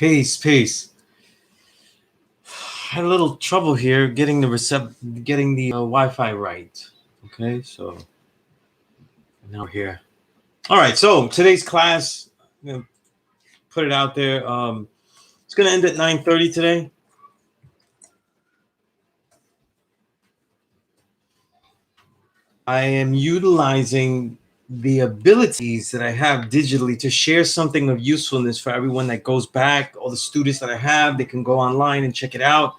Peace. Had a little trouble here getting getting the Wi-Fi right. Okay, so now we're here. All right, so today's class, I'm gonna put it out there. It's gonna end at 9:30 today. I am utilizing the abilities that I have digitally to share something of usefulness for everyone that goes back. All the students that I have, they can go online and check it out.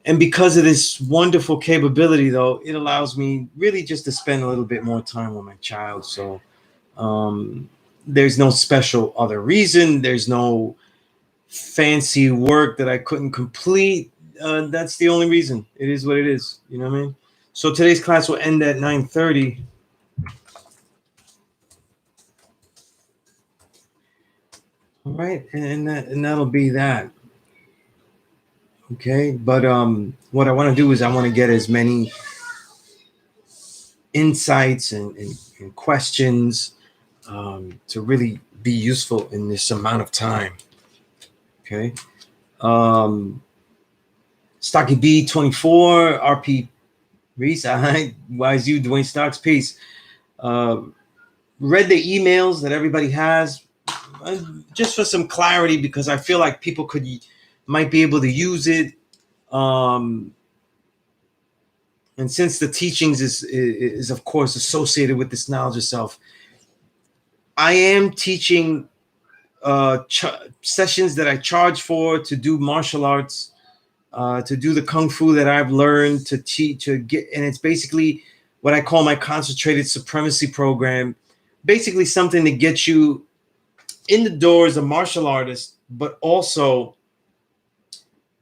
And because of this wonderful capability, though, it allows me really just to spend a little bit more time with my child. So there's no special other reason. There's no fancy work that I couldn't complete. That's the only reason. It is what it is. You know what I mean? So today's class will end at 9:30. All right, and that'll be that. Okay, but what I want to do is I want to get as many insights and questions to really be useful in this amount of time. Okay. Stocky B24, RP Reese, why is you, Dwayne Stocks, peace. Read the emails that everybody has just for some clarity because I feel like people might be able to use it. And since the teachings is of course associated with this knowledge of self, I am teaching sessions that I charge for to do martial arts, to do the kung fu that I've learned to teach, to get, and it's basically what I call my concentrated supremacy program. Basically, something to get you in the door as a martial artist, but also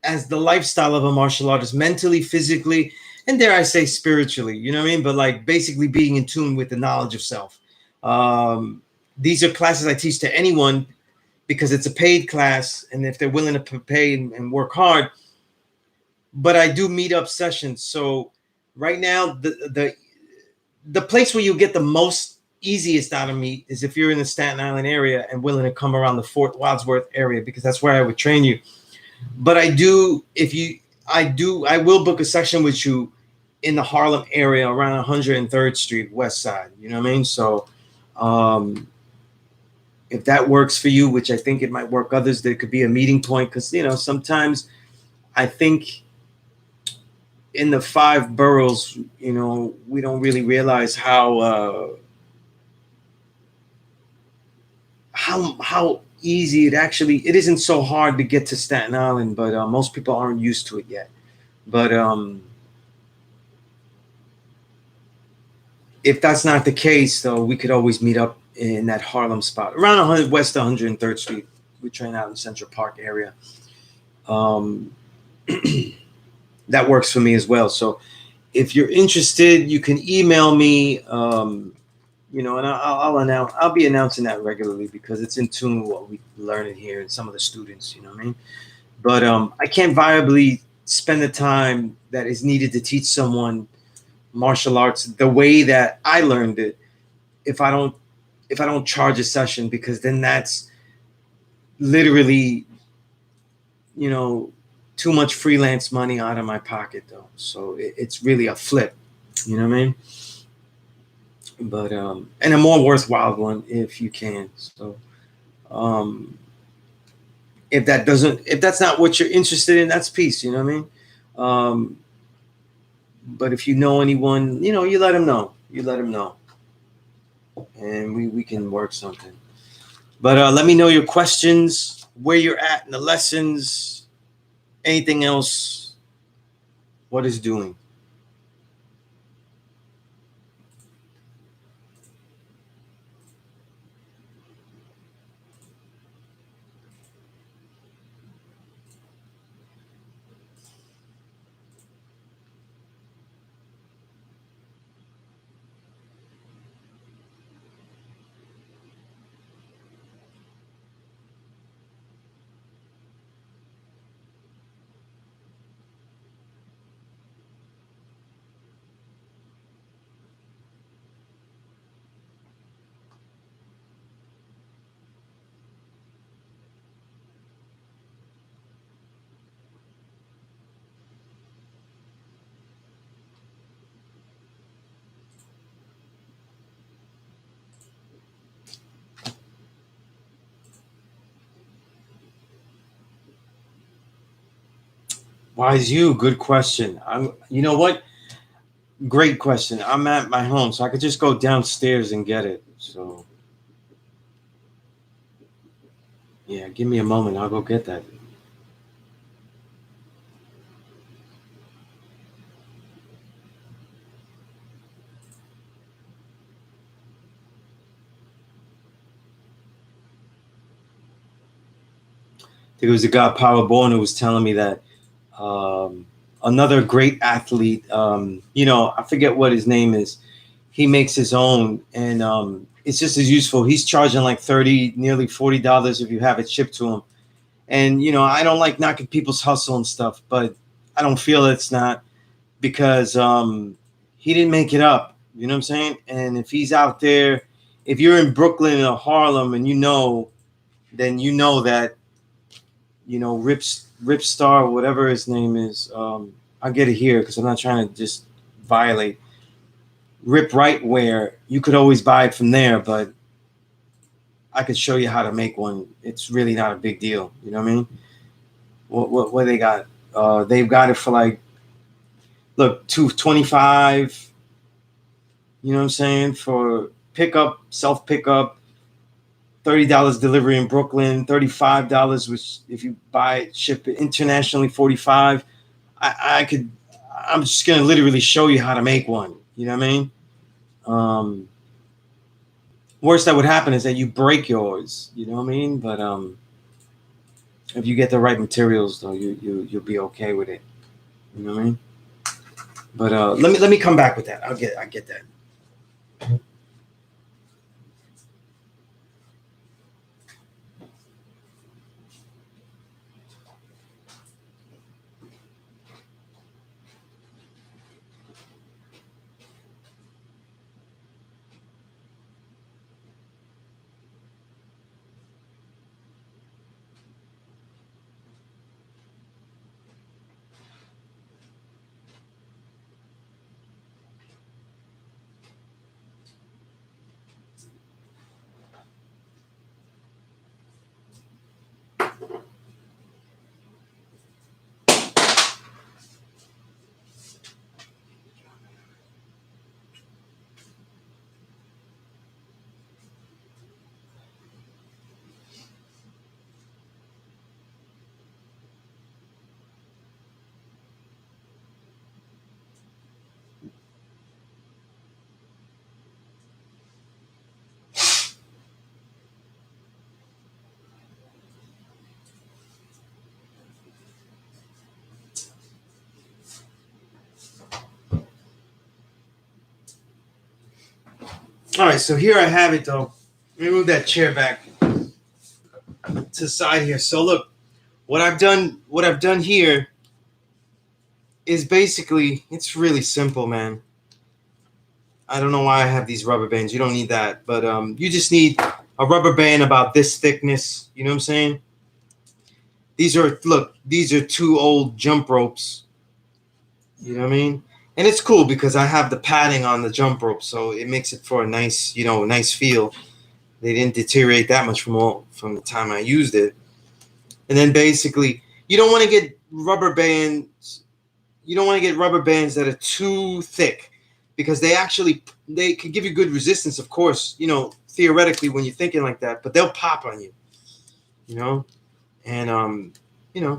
as the lifestyle of a martial artist, mentally, physically, and dare I say spiritually. You know what I mean? But like basically being in tune with the knowledge of self. These are classes I teach to anyone because it's a paid class, and if they're willing to pay and work hard. But I do meet up sessions. So right now, the place where you get the most easiest out of me is if you're in the Staten Island area and willing to come around the Fort Wadsworth area, because that's where I would train you. But I will book a session with you in the Harlem area around 103rd Street, West Side. You know what I mean? So if that works for you, which I think it might work others, there could be a meeting point because, sometimes I think in the 5 boroughs, we don't really realize how easy it isn't so hard to get to Staten Island, but most people aren't used to it yet. But if that's not the case, though, we could always meet up in that Harlem spot around 100 West 103rd Street. We train out in Central Park area. That works for me as well. So if you're interested, you can email me. And I'll be announcing that regularly because it's in tune with what we learn in here and some of the students. You know what I mean? But I can't viably spend the time that is needed to teach someone martial arts the way that I learned it if I don't charge a session, because then that's literally too much freelance money out of my pocket, though. So it's really a flip. You know what I mean? But and a more worthwhile one if you can. So if that's not what you're interested in, that's peace. You know what I mean? But if you know anyone, you let them know. And we can work something. But let me know your questions, where you're at in the lessons, anything else, what is doing. Wise you, good question. You know what? Great question. I'm at my home, so I could just go downstairs and get it. So, yeah, give me a moment. I'll go get that. There was a guy, Powerborn, who was telling me that another great athlete, I forget what his name is. He makes his own, and it's just as useful. He's charging like nearly $40 if you have it shipped to him. And I don't like knocking people's hustle and stuff, but I don't feel it's not because he didn't make it up. You know what I'm saying? And if he's out there, if you're in Brooklyn or Harlem, and then you know that Ripstar, whatever his name is. I'll get it here because I'm not trying to just violate. Rip Rightwear, you could always buy it from there, but I could show you how to make one. It's really not a big deal. You know what I mean? What they got? They've got it for like, look, $225. You know what I'm saying? For pickup, self pickup, $30 delivery in Brooklyn, $35, which if you buy it, ship it internationally, $45. I'm just gonna literally show you how to make one. You know what I mean? Worst that would happen is that you break yours. You know what I mean? But if you get the right materials, though, you'll be okay with it. You know what I mean? But let me come back with that. I get that. All right, so here I have it though. Let me move that chair back to the side here. So look, what I've done here is basically, it's really simple, man. I don't know why I have these rubber bands. You don't need that, but you just need a rubber band about this thickness. You know what I'm saying? These are two old jump ropes. You know what I mean? And it's cool because I have the padding on the jump rope, so it makes it for a nice, nice feel. They didn't deteriorate that much from the time I used it. And then basically, you don't want to get rubber bands. You don't want to get rubber bands that are too thick because they can give you good resistance, of course, theoretically when you're thinking like that, but they'll pop on you, and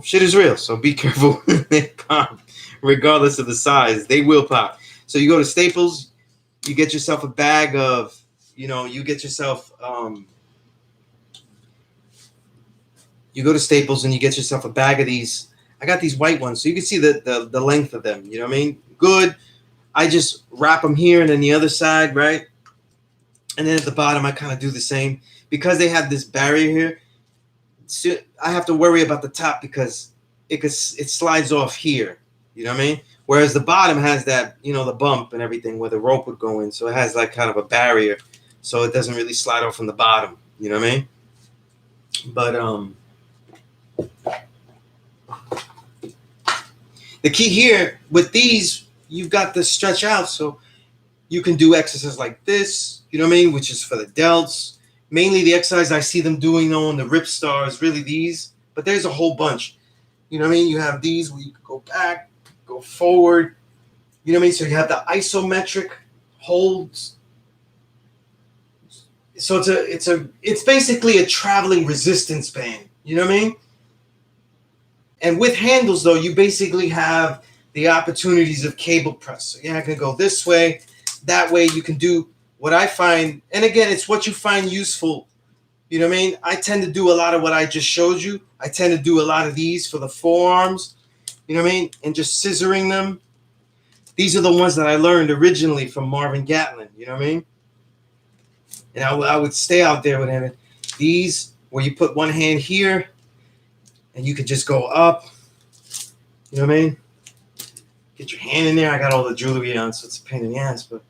shit is real, so be careful when they pop, regardless of the size. They will pop. So you go to Staples, you get yourself a bag of, you get yourself, you go to Staples and you get yourself a bag of these. I got these white ones, so you can see the length of them. You know what I mean? Good. I just wrap them here and then the other side, right? And then at the bottom, I kind of do the same. Because they have this barrier here, so I have to worry about the top because it slides off here. You know what I mean? Whereas the bottom has that, the bump and everything where the rope would go in. So it has like kind of a barrier. So it doesn't really slide off from the bottom. You know what I mean? But the key here with these, you've got to stretch out so you can do exercises like this, you know what I mean, which is for the delts. Mainly the exercise I see them doing though on the Rip Stars, really these, but there's a whole bunch. You know what I mean? You have these where you can go back, go forward. You know what I mean? So you have the isometric holds. So it's basically a traveling resistance band. You know what I mean? And with handles though, you basically have the opportunities of cable press. So yeah, I can go this way, that way. You can do what I find, and again, it's what you find useful. You know what I mean? I tend to do a lot of what I just showed you. I tend to do a lot of these for the forearms. You know what I mean? And just scissoring them. These are the ones that I learned originally from Marvin Gatlin. You know what I mean? And I would stay out there with him. These, where you put one hand here, and you could just go up. You know what I mean? Get your hand in there. I got all the jewelry on, so it's a pain in the ass, but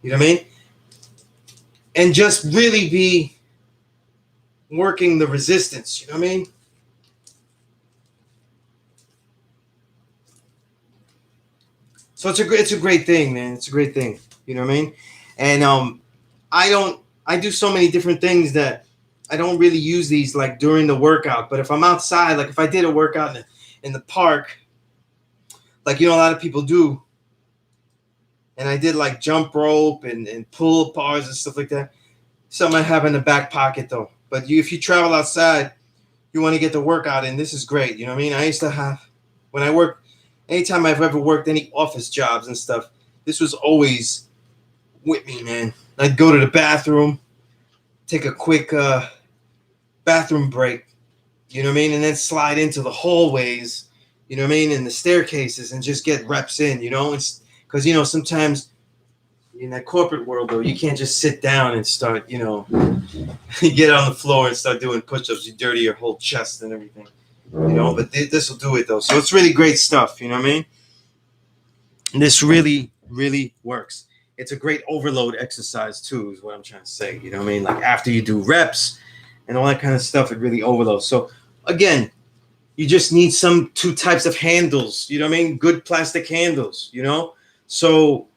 you know what I mean? And just really be working the resistance. You know what I mean? So it's a great thing, man. It's a great thing. You know what I mean? And I do so many different things that I don't really use these like during the workout. But if I'm outside, like if I did a workout in the park, like a lot of people do, and I did like jump rope and pull bars and stuff like that. Something I have in the back pocket though. But if you travel outside, you want to get the workout in. This is great. You know what I mean? I used to have, when I work, anytime I've ever worked any office jobs and stuff, this was always with me, man. I'd go to the bathroom, take a quick bathroom break, you know what I mean? And then slide into the hallways, you know what I mean? And the staircases and just get reps in, because, sometimes in that corporate world, though, you can't just sit down and start, you get on the floor and start doing push-ups. You dirty your whole chest and everything, but this will do it, though. So it's really great stuff, you know what I mean? And this really, really works. It's a great overload exercise, too, is what I'm trying to say, you know what I mean? Like after you do reps and all that kind of stuff, it really overloads. So, again, you just need two types of handles, you know what I mean? Good plastic handles, So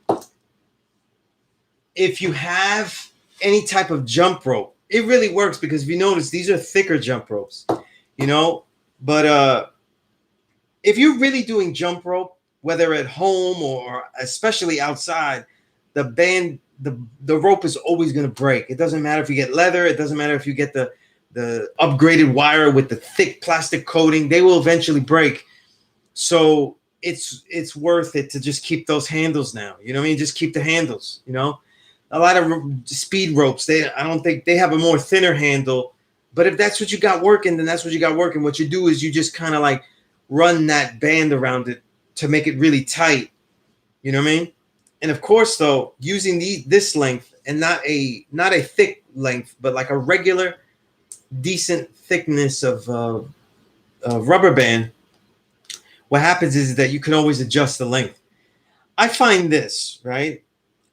if you have any type of jump rope, it really works because if you notice, these are thicker jump ropes, But if you're really doing jump rope, whether at home or especially outside, the rope is always going to break. It doesn't matter if you get leather. It doesn't matter if you get the upgraded wire with the thick plastic coating. They will eventually break. So it's worth it to just keep those handles now. You know what I mean? Just keep the handles, A lot of speed ropes, I don't think they have a more thinner handle. But if that's what you got working, then that's what you got working. What you do is you just kind of like run that band around it to make it really tight. You know what I mean? And of course, though, using this length and not a thick length, but like a regular, decent thickness of rubber band, what happens is that you can always adjust the length. I find this, right?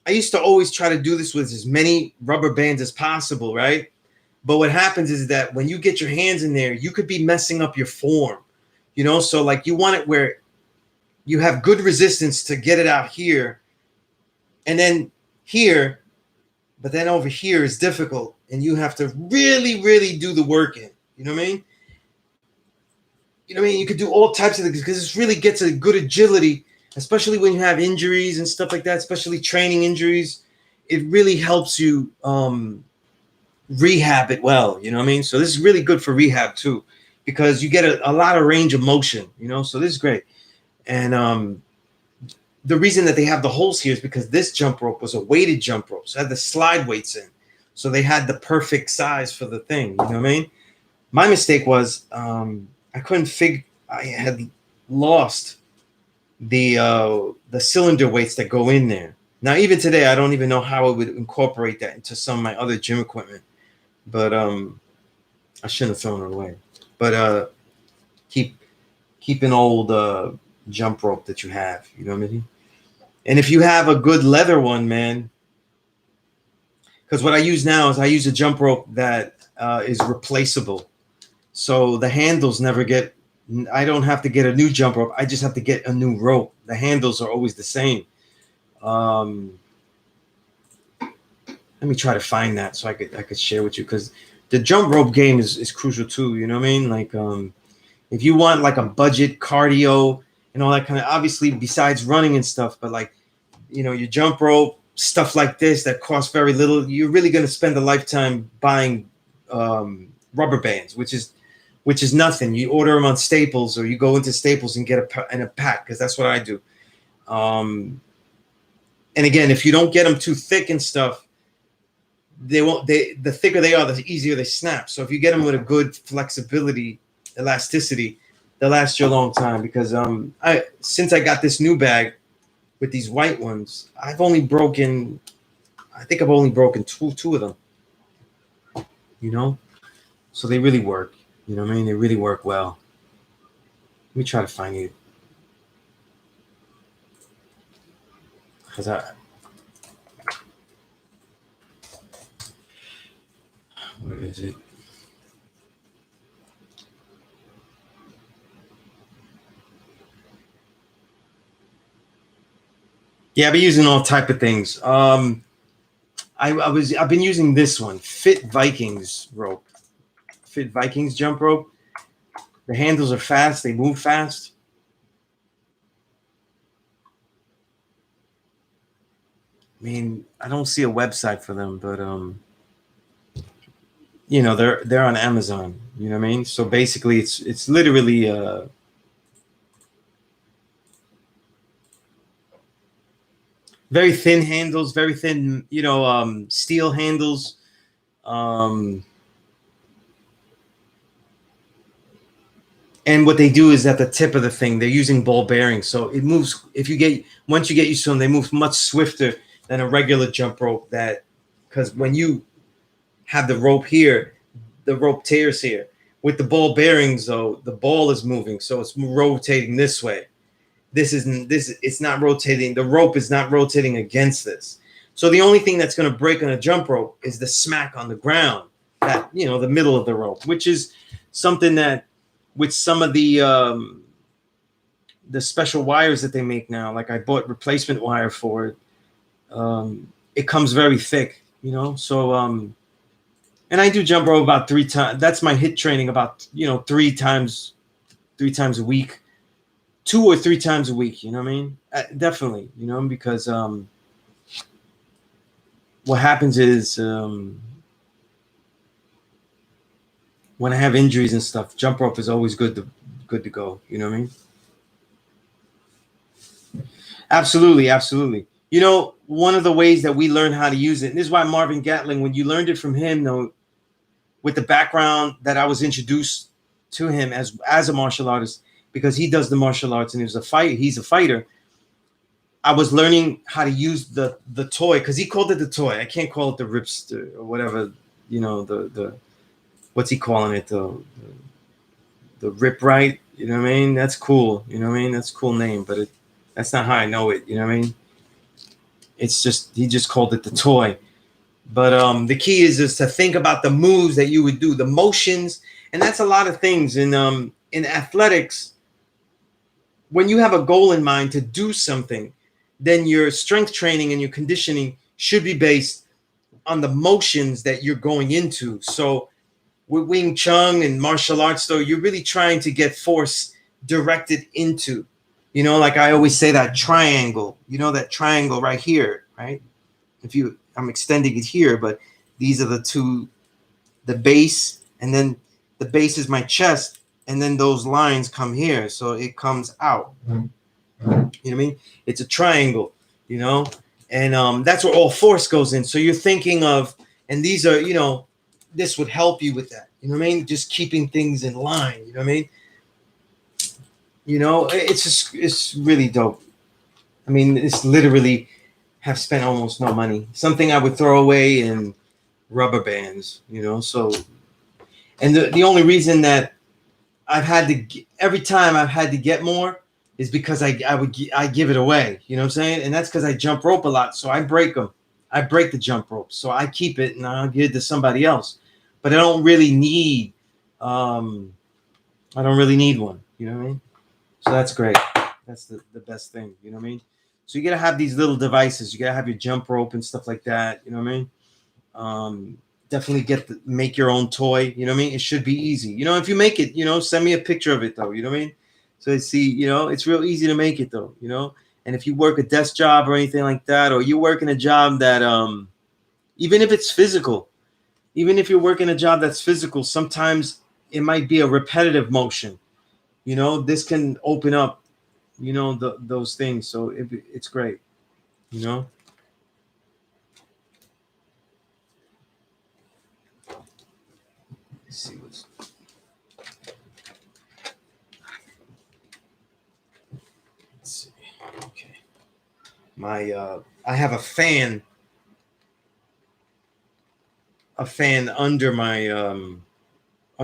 I used to always try to do this with as many rubber bands as possible, right? But what happens is that when you get your hands in there, you could be messing up your form, So like you want it where you have good resistance to get it out here and then here, but then over here is difficult and you have to really, really do the work in. You know what I mean? You could do all types of things because this really gets a good agility, especially when you have injuries and stuff like that, especially training injuries. It really helps you rehab it well. You know what I mean? So this is really good for rehab too, because you get a lot of range of motion, so this is great. And the reason that they have the holes here is because this jump rope was a weighted jump rope. So it had the slide weights in. So they had the perfect size for the thing. You know what I mean? My mistake was I couldn't figure. I had lost the cylinder weights that go in there. Now, even today, I don't even know how I would incorporate that into some of my other gym equipment. But I shouldn't have thrown it away. But keep an old jump rope that you have. You know what I mean? And if you have a good leather one, man, because what I use now is I use a jump rope that is replaceable. So the handles never get, I don't have to get a new jump rope. I just have to get a new rope. The handles are always the same. Let me try to find that so I could share with you, because the jump rope game is crucial too. You know what I mean? Like, If you want like a budget cardio and all that kind of, obviously besides running and stuff, but like, you know, your jump rope, stuff like this that costs very little, you're really going to spend a lifetime buying rubber bands, which is nothing. You order them on Staples, or you go into Staples and get a pack, because that's what I do. And again, if you don't get them too thick and stuff, the thicker they are, the easier they snap. So if you get them with a good flexibility, elasticity, they'll last you a long time. Because since I got this new bag with these white ones, I think I've only broken two of them. You know, so they really work. You know what I mean? They really work well. Let me try to find you, because what is it? Yeah, I've been using all type of things. I've been using this one, Fit Vikings rope, Fit Vikings jump rope. The handles are fast; they move fast. I mean, I don't see a website for them, but you know, they're on Amazon. You know what I mean? So basically, it's literally very thin handles, very thin, you know, steel handles. And what they do is at the tip of the thing, they're using ball bearings. So it moves, once you get used to them, they move much swifter than a regular jump rope, because when you have the rope here, the rope tears here. With the ball bearings, though, the ball is moving. So it's rotating this way. It's not rotating. The rope is not rotating against this. So the only thing that's going to break on a jump rope is the smack on the ground, that, you know, the middle of the rope, which is something that with some of the special wires that they make now, like I bought replacement wire for it. It comes very thick, you know. So and I do jump rope about 3 times. That's my HIIT training, about, you know, 3 times a week. 2 or 3 times a week, you know what I mean? Definitely, you know, because what happens is when I have injuries and stuff, jump rope is always good to go, you know what I mean? Absolutely, absolutely. You know, one of the ways that we learn how to use it, and this is why Marvin Gatling, when you learned it from him, though, with the background that I was introduced to him as a martial artist, because he does the martial arts and he's a fighter. I was learning how to use the toy, because he called it the toy. I can't call it the ripster or whatever, you know, the what's he calling it, the rip right, you know what I mean? That's cool, you know what I mean? That's a cool name, but that's not how I know it, you know what I mean? It's just, he just called it the toy. But the key is to think about the moves that you would do, the motions, and that's a lot of things in athletics. When you have a goal in mind to do something, then your strength training and your conditioning should be based on the motions that you're going into. So with Wing Chun and martial arts, though, you're really trying to get force directed into, you know, like I always say, that triangle, you know, that triangle right here, right? I'm extending it here, but these are the base, and then the base is my chest, and then those lines come here, so it comes out. You know what I mean? It's a triangle, you know, and that's where all force goes in. So you're thinking of, and these are, you know, this would help you with that. You know what I mean? Just keeping things in line. You know what I mean? You know, it's really dope. I mean, it's literally have spent almost no money. Something I would throw away in rubber bands, you know. So, and the only reason that every time I've had to get more is because I give it away. You know what I'm saying? And that's because I jump rope a lot, so I break them. I break the jump rope, so I keep it and I'll give it to somebody else. But I don't really need one. You know what I mean? So that's great. That's the best thing. You know what I mean? So you gotta have these little devices. You gotta have your jump rope and stuff like that. You know what I mean? definitely make your own toy. You know what I mean? It should be easy. You know, if you make it, you know, send me a picture of it though. You know what I mean? So I see, you know, it's real easy to make it though. You know, and if you work a desk job or anything like that, or you work in a job that even if it's physical, even if you're working a job that's physical, sometimes it might be a repetitive motion. You know, this can open up, you know, those things. So it's great. You know. Let's see what's. Let's see. Okay. I have a fan under my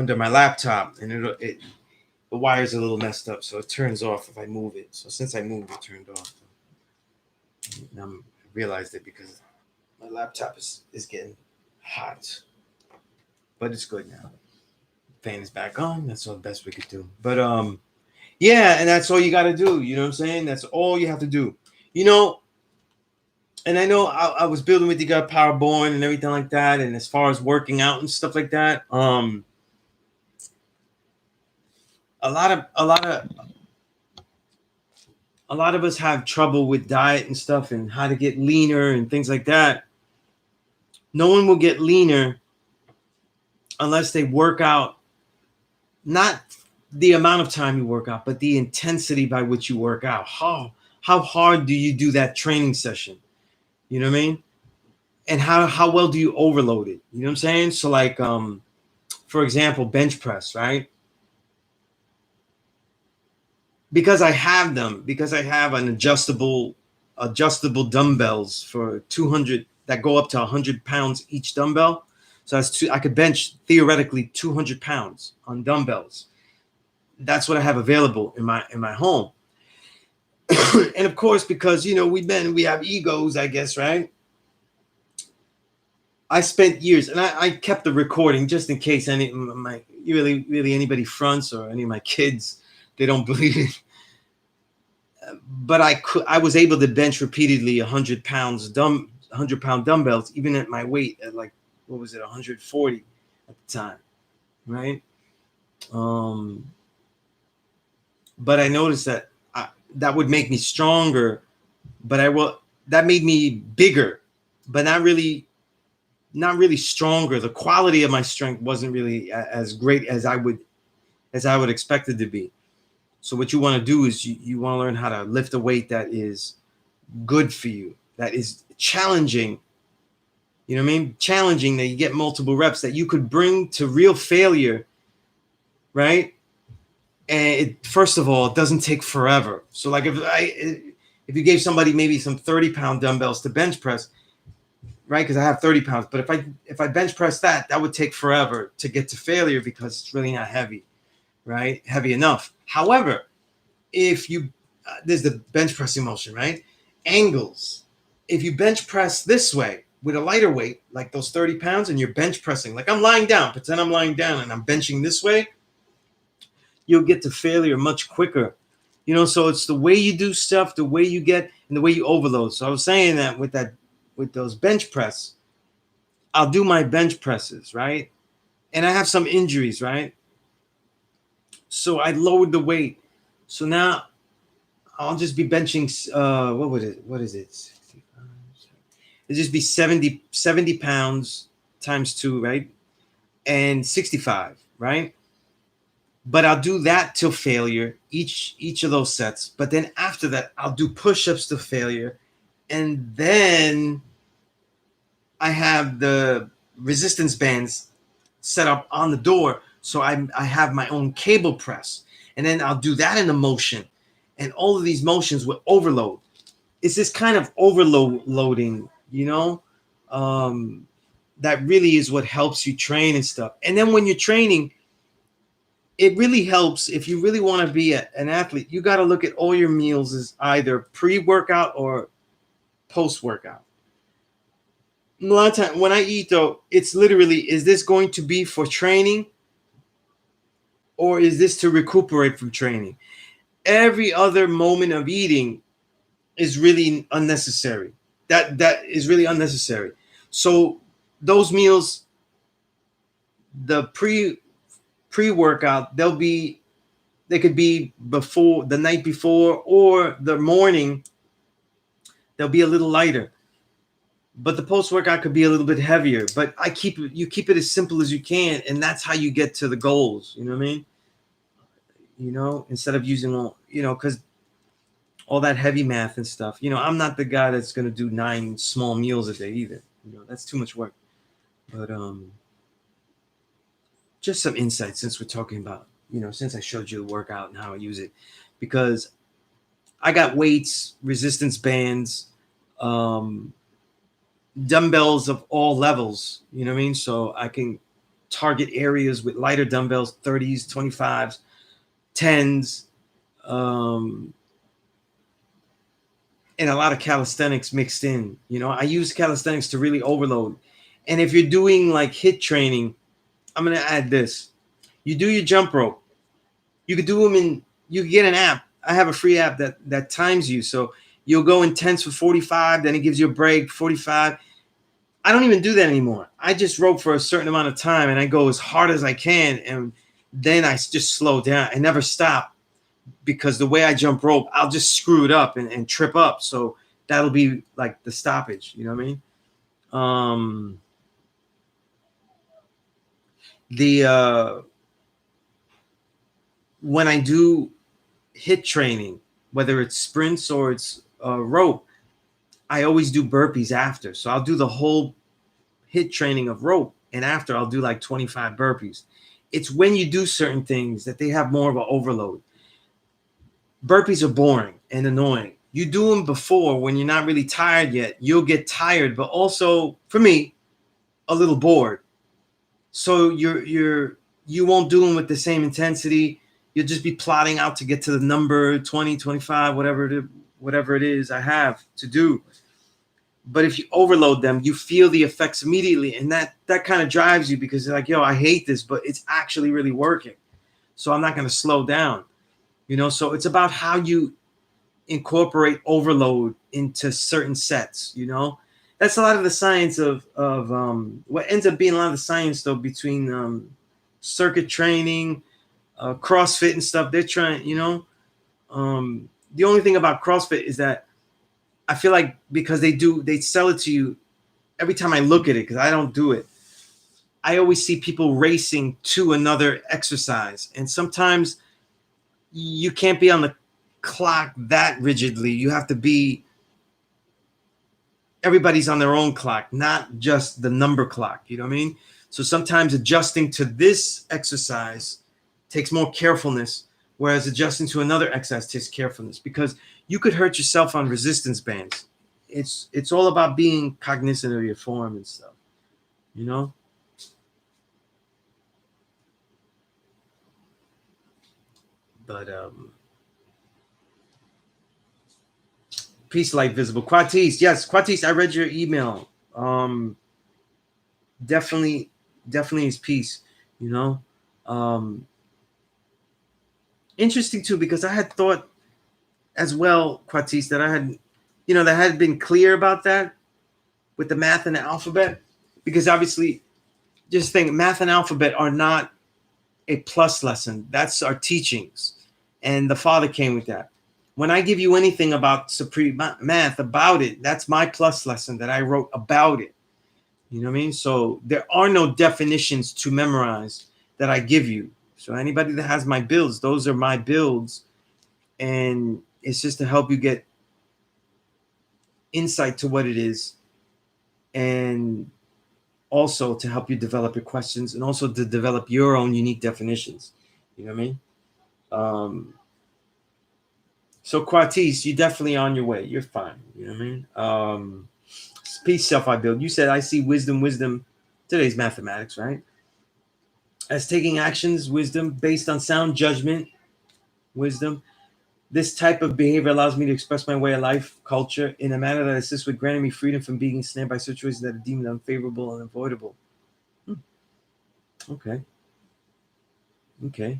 laptop, and the wire's a little messed up, so it turns off if I move it. So since I moved, it turned off. And I realized it because my laptop is getting hot, but it's good now. Fan is back on. That's all the best we could do. But yeah, and that's all you got to do. You know what I'm saying? That's all you have to do. You know, and I know I was building with you got Power Born and everything like that, and as far as working out and stuff like that, a lot of us have trouble with diet and stuff and how to get leaner and things like that. No one will get leaner unless they work out, not the amount of time you work out, but the intensity by which you work out. How hard do you do that training session? You know what I mean? And how well do you overload it? You know what I'm saying? So like for example, bench press, right? Because I have an adjustable dumbbells for 200 that go up to 100 pounds each dumbbell. So I could bench theoretically 200 pounds on dumbbells. That's what I have available in my home. And of course, because you know we have egos, I guess, right? I spent years, and I kept the recording just in case really anybody fronts or any of my kids, they don't believe it. But I was able to bench repeatedly 100 pound dumbbells, even at my weight at like, what was it, 140 at the time, right? But I noticed that that would make me stronger, but that made me bigger, but not really stronger. The quality of my strength wasn't really as great as I would expect it to be. So what you want to do is you want to learn how to lift a weight that is good for you, that is challenging. You know what I mean? Challenging, that you get multiple reps, that you could bring to real failure, right? And first of all, it doesn't take forever. So like if you gave somebody maybe some 30-pound dumbbells to bench press, right? Because I have 30 pounds, but if I bench press that would take forever to get to failure because it's really not heavy, right? Heavy enough. However, if you there's the bench pressing motion, right? Angles. If you bench press this way with a lighter weight, like those 30 pounds, and you're bench pressing, like I'm lying down, pretend I'm lying down and I'm benching this way, you'll get to failure much quicker. You know, so it's the way you do stuff, the way you get, and the way you overload. So I was saying that with those bench press, I'll do my bench presses, right? And I have some injuries, right? So I lowered the weight. So now I'll just be benching, what is it? It'll just be 70 pounds times 2, right? And 65, right? But I'll do that till failure, each of those sets. But then after that, I'll do push-ups to failure. And then I have the resistance bands set up on the door. So I have my own cable press. And then I'll do that in a motion. And all of these motions will overload. It's this kind of overloading, you know, that really is what helps you train and stuff. And then when you're training, it really helps if you really want to be an athlete. You got to look at all your meals as either pre-workout or post-workout. A lot of times when I eat, though, it's literally, is this going to be for training or is this to recuperate from training? Every other moment of eating is really unnecessary. That is really unnecessary. So those meals the pre-workout, they could be before the night before or the morning. They'll be a little lighter, but the post-workout could be a little bit heavier. But you keep it as simple as you can, and that's how you get to the goals. You know what I mean? Instead of using all, because all that heavy math and stuff. I'm not the guy that's gonna do 9 small meals a day either. That's too much work. But just some insight, since we're talking about, since I showed you the workout and how I use it, because I got weights, resistance bands, um, dumbbells of all levels. You know what I mean? So I can target areas with lighter dumbbells, 30s, 25s, 10s, and a lot of calisthenics mixed in. I use calisthenics to really overload. And if you're doing like HIIT training, I'm going to add this. You do your jump rope. You could do them you can get an app. I have a free app that times you. So you'll go intense for 45, then it gives you a break, 45. I don't even do that anymore. I just rope for a certain amount of time and I go as hard as I can. And then I just slow down. I never stop, because the way I jump rope, I'll just screw it up and trip up. So that'll be like the stoppage. You know what I mean? The when I do HIIT training, whether it's sprints or it's rope, I always do burpees after. So I'll do the whole HIIT training of rope, and after I'll do like 25 burpees. It's when you do certain things that they have more of an overload. Burpees are boring and annoying. You do them before when you're not really tired yet. You'll get tired, but also, for me, a little bored. So you won't do them with the same intensity. You'll just be plotting out to get to the number 20, 25, whatever it is I have to do. But if you overload them, you feel the effects immediately, and that kind of drives you, because you're like, yo, I hate this, but it's actually really working. So I'm not going to slow down. So it's about how you incorporate overload into certain sets. That's a lot of the science of what ends up being a lot of the science, though, between circuit training, CrossFit and stuff. They're trying, the only thing about CrossFit is that I feel like, because they sell it to you every time I look at it, because I don't do it, I always see people racing to another exercise. And sometimes you can't be on the clock that rigidly. You have to be, everybody's on their own clock, not just the number clock. You know what I mean? So sometimes adjusting to this exercise takes more carefulness, whereas adjusting to another exercise takes carefulness, because you could hurt yourself on resistance bands. It's all about being cognizant of your form and stuff, you know? But peace, light, visible. Quatis, yes, Quatis, I read your email. Definitely, definitely is peace, you know? Um, Interesting too, because I had thought as well, Quatis, that I had, that had been clear about that with the math and the alphabet, because obviously, just think, math and alphabet are not a plus lesson. That's our teachings, and the Father came with that. When I give you anything about supreme math, about it, that's my plus lesson that I wrote about it. You know what I mean? So there are no definitions to memorize that I give you. So anybody that has my builds, those are my builds, and it's just to help you get insight to what it is, and also to help you develop your questions, and also to develop your own unique definitions. You know what I mean? So Quatis, you're definitely on your way. You're fine. You know what I mean? Peace, self I build. You said I see wisdom. Today's mathematics, right? As taking actions, wisdom based on sound judgment, wisdom. This type of behavior allows me to express my way of life, culture, in a manner that assists with granting me freedom from being ensnared by situations that are deemed unfavorable and avoidable. Okay. Okay.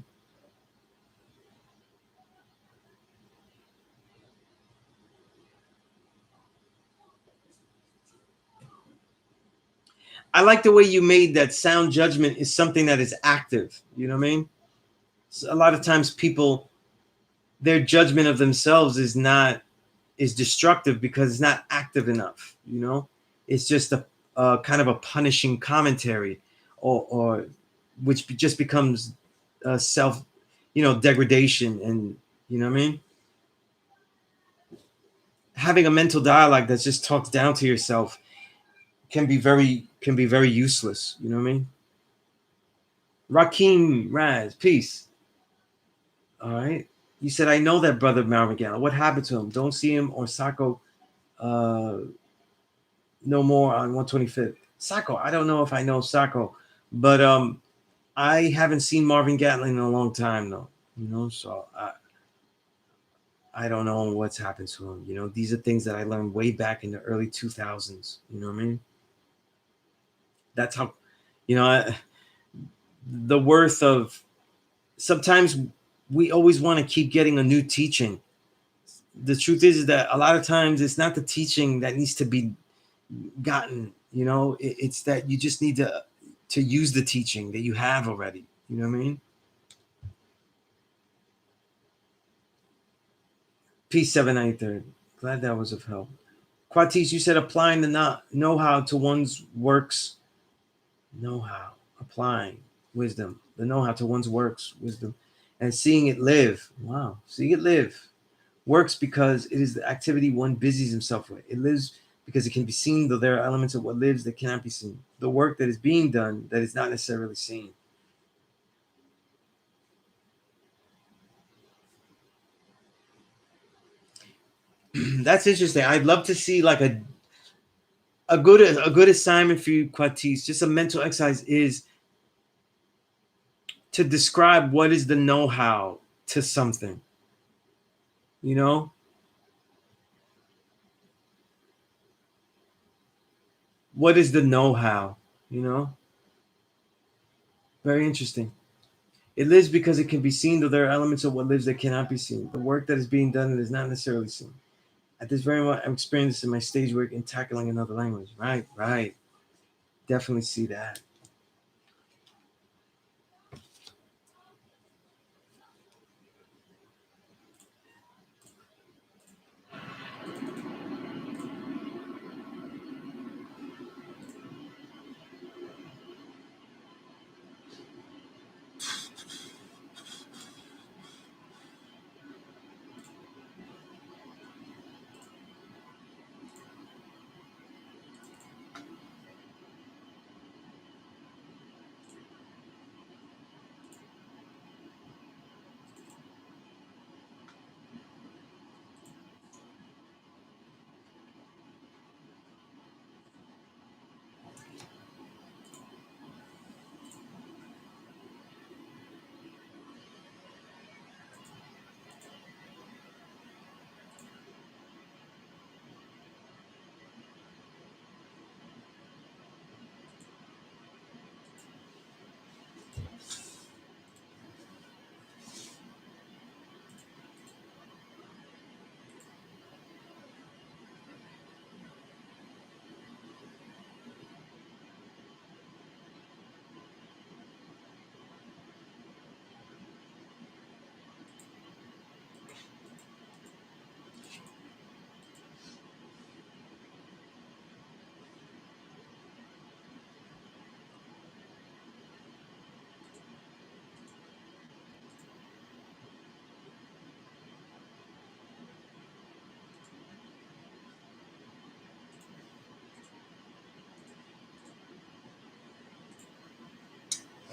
I like the way you made that sound judgment is something that is active. You know what I mean? So a lot of times people, their judgment of themselves is destructive because it's not active enough. You know, it's just a kind of a punishing commentary, or which just becomes self, degradation, and you know what I mean. Having a mental dialogue that just talks down to yourself can be very useless. You know what I mean? Rakim Raz, peace. All right. You said, I know that brother Marvin Gallo. What happened to him? Don't see him or Sako uh, no more on 125th. Sako, I don't know if I know Sako, but I haven't seen Marvin Gatlin in a long time though. So I don't know what's happened to him. These are things that I learned way back in the early 2000s. You know what I mean? That's how, you know, the worth of, sometimes we always want to keep getting a new teaching. The truth is that a lot of times it's not the teaching that needs to be gotten. It's that you just need to use the teaching that you have already. You know what I mean? Peace 793. Glad that was of help. Quatis, you said applying the know-how to one's works. Know-how. Applying wisdom. The know-how to one's works, wisdom. And seeing it live. Wow. Seeing it live. Works because it is the activity one busies himself with. It lives because it can be seen, though there are elements of what lives that cannot be seen. The work that is being done that is not necessarily seen. That's interesting. I'd love to see like a good assignment for you, Quatis. Just a mental exercise is to describe what is the know-how to something. You know, what is the know-how? You know, very interesting. It lives because it can be seen, though there are elements of what lives that cannot be seen. The work that is being done that is not necessarily seen. At this very moment, I'm experiencing my stage work in tackling another language. Right, right. Definitely see that.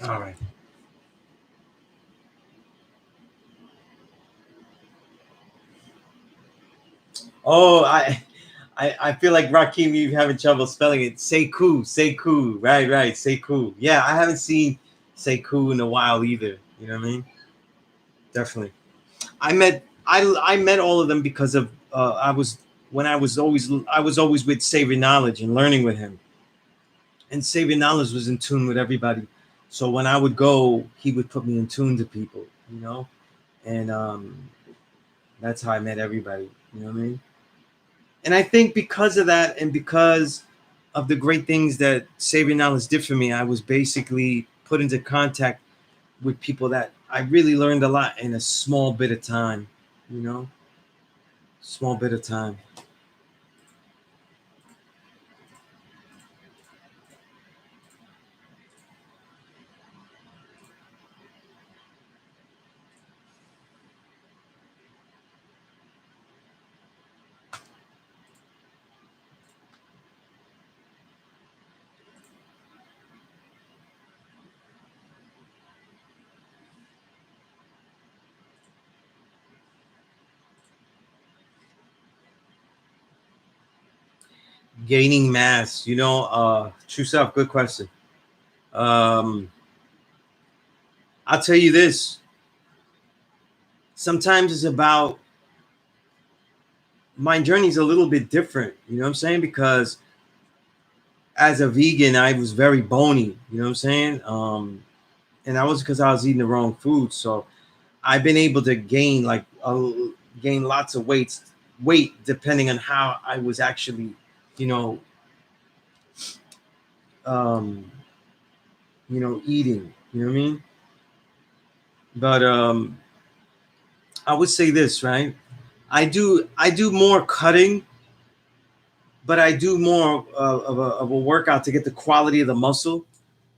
All right. Oh, I feel like Rakim, you having trouble spelling it. Sekou. Right, right. Sekou. Yeah, I haven't seen Sekou in a while either. You know what I mean? Definitely. I met all of them because of I was when I was always with Savior Knowledge and learning with him, and Savior Knowledge was in tune with everybody. So when I would go, he would put me in tune to people. And that's how I met everybody. You know what I mean? And I think because of that, and because of the great things that Savior Knowledge did for me, I was basically put into contact with people that I really learned a lot in a small bit of time, you know, small bit of time. Gaining mass, true self, good question. Um, I'll tell you this. Sometimes it's about my journey's a little bit different, you know what I'm saying? Because as a vegan, I was very bony, you know what I'm saying? And that was because I was eating the wrong food. So I've been able to gain gain lots of weight depending on how I was actually, you know, um, eating. You know what I mean? But I would say this, right? I do more cutting, but I do more of a workout to get the quality of the muscle.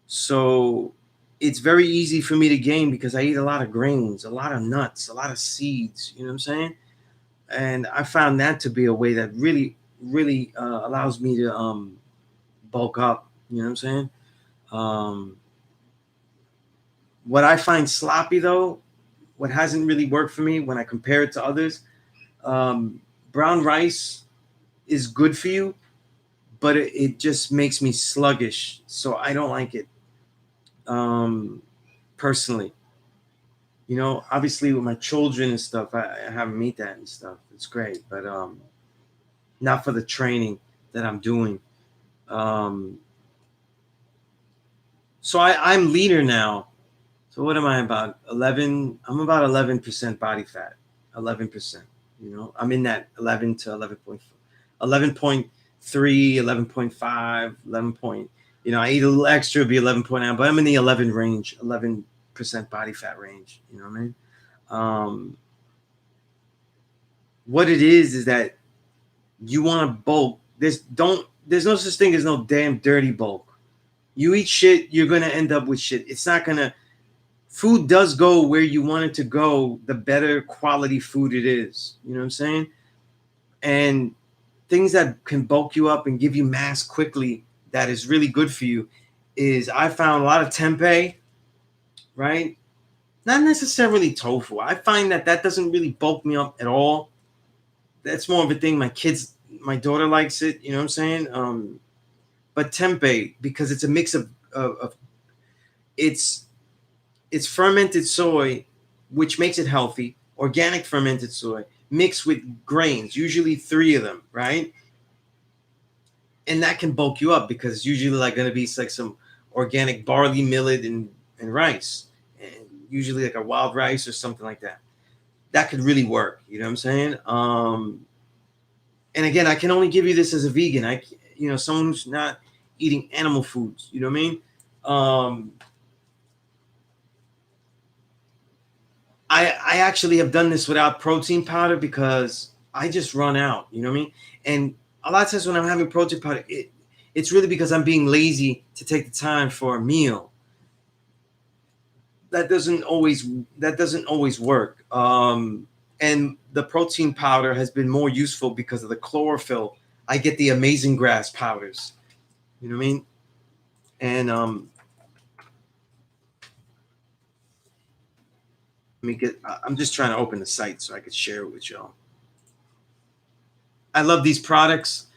So it's very easy for me to gain because I eat a lot of grains, a lot of nuts, a lot of seeds. You know what I'm saying? And I found that to be a way that really allows me to bulk up. You know what I'm saying? Um, what I find sloppy though, what hasn't really worked for me when I compare it to others, um, brown rice is good for you, but it just makes me sluggish. So I don't like it personally. Obviously with my children and stuff, I have them eat that and stuff. It's great, but not for the training that I'm doing. Um, so I'm leaner now. So what am I about? 11. I'm about 11% body fat. 11%. I'm in that 11 to 11.3, 11.5, 11 point. I eat a little extra, be 11.9, but I'm in the 11 range, 11% body fat range. You know what I mean? What it is that you want to bulk. There's no such thing as no damn dirty bulk. You eat shit, you're gonna end up with shit. It's not gonna Food does go where you want it to go, the better quality food it is. You know what I'm saying? And things that can bulk you up and give you mass quickly that is really good for you is I found a lot of tempeh, right? Not necessarily tofu. I find that doesn't really bulk me up at all. That's more of a thing. My daughter likes it. You know what I'm saying? But tempeh, because it's a mix of it's fermented soy, which makes it healthy, organic fermented soy, mixed with grains, usually 3 of them, right? And that can bulk you up because it's usually like going to be like some organic barley, millet, and rice, and usually like a wild rice or something like that. That could really work. You know what I'm saying? And again, I can only give you this as a vegan. Someone who's not eating animal foods. You know what I mean? I actually have done this without protein powder because I just run out. You know what I mean? And a lot of times when I'm having protein powder, it's really because I'm being lazy to take the time for a meal. That doesn't always work. And the protein powder has been more useful because of the chlorophyll. I get the amazing grass powders. You know what I mean? And I'm just trying to open the site so I could share it with y'all. I love these products.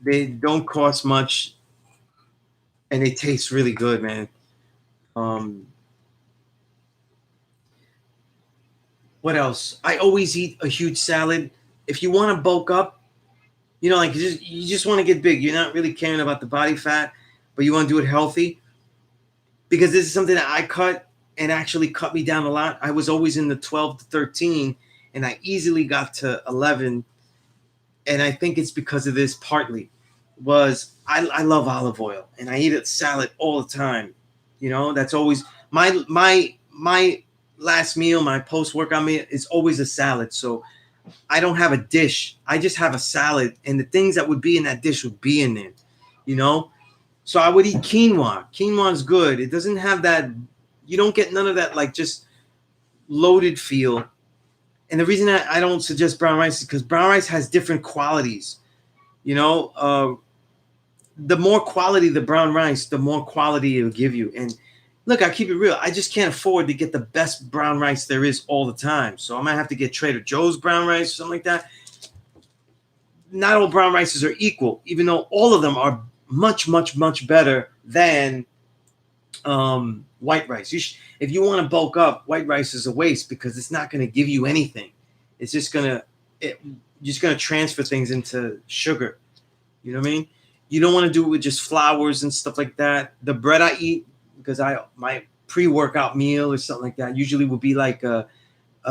They don't cost much and they taste really good, man. Um, what else? I always eat a huge salad. If you want to bulk up, like you just want to get big. You're not really caring about the body fat, but you want to do it healthy. Because this is something that I cut and actually cut me down a lot. I was always in the 12 to 13 and I easily got to 11. And I think it's because of this partly was I love olive oil, and I eat it salad all the time. You know, that's always my last meal, my post workout meal is always a salad. So I don't have a dish. I just have a salad, and the things that would be in that dish would be in there. You know, so I would eat quinoa. Quinoa is good. It doesn't have that. You don't get none of that like just loaded feel. And the reason I don't suggest brown rice is because brown rice has different qualities. You know, the more quality the brown rice, the more quality it'll give you. And look, I keep it real. I just can't afford to get the best brown rice there is all the time. So I might have to get Trader Joe's brown rice, something like that. Not all brown rices are equal, even though all of them are much, much, much better than white rice. If you want to bulk up, white rice is a waste because it's not going to give you anything. It's just going to transfer things into sugar. You know what I mean? You don't want to do it with just flours and stuff like that. The bread I eat, because my pre-workout meal or something like that usually will be like a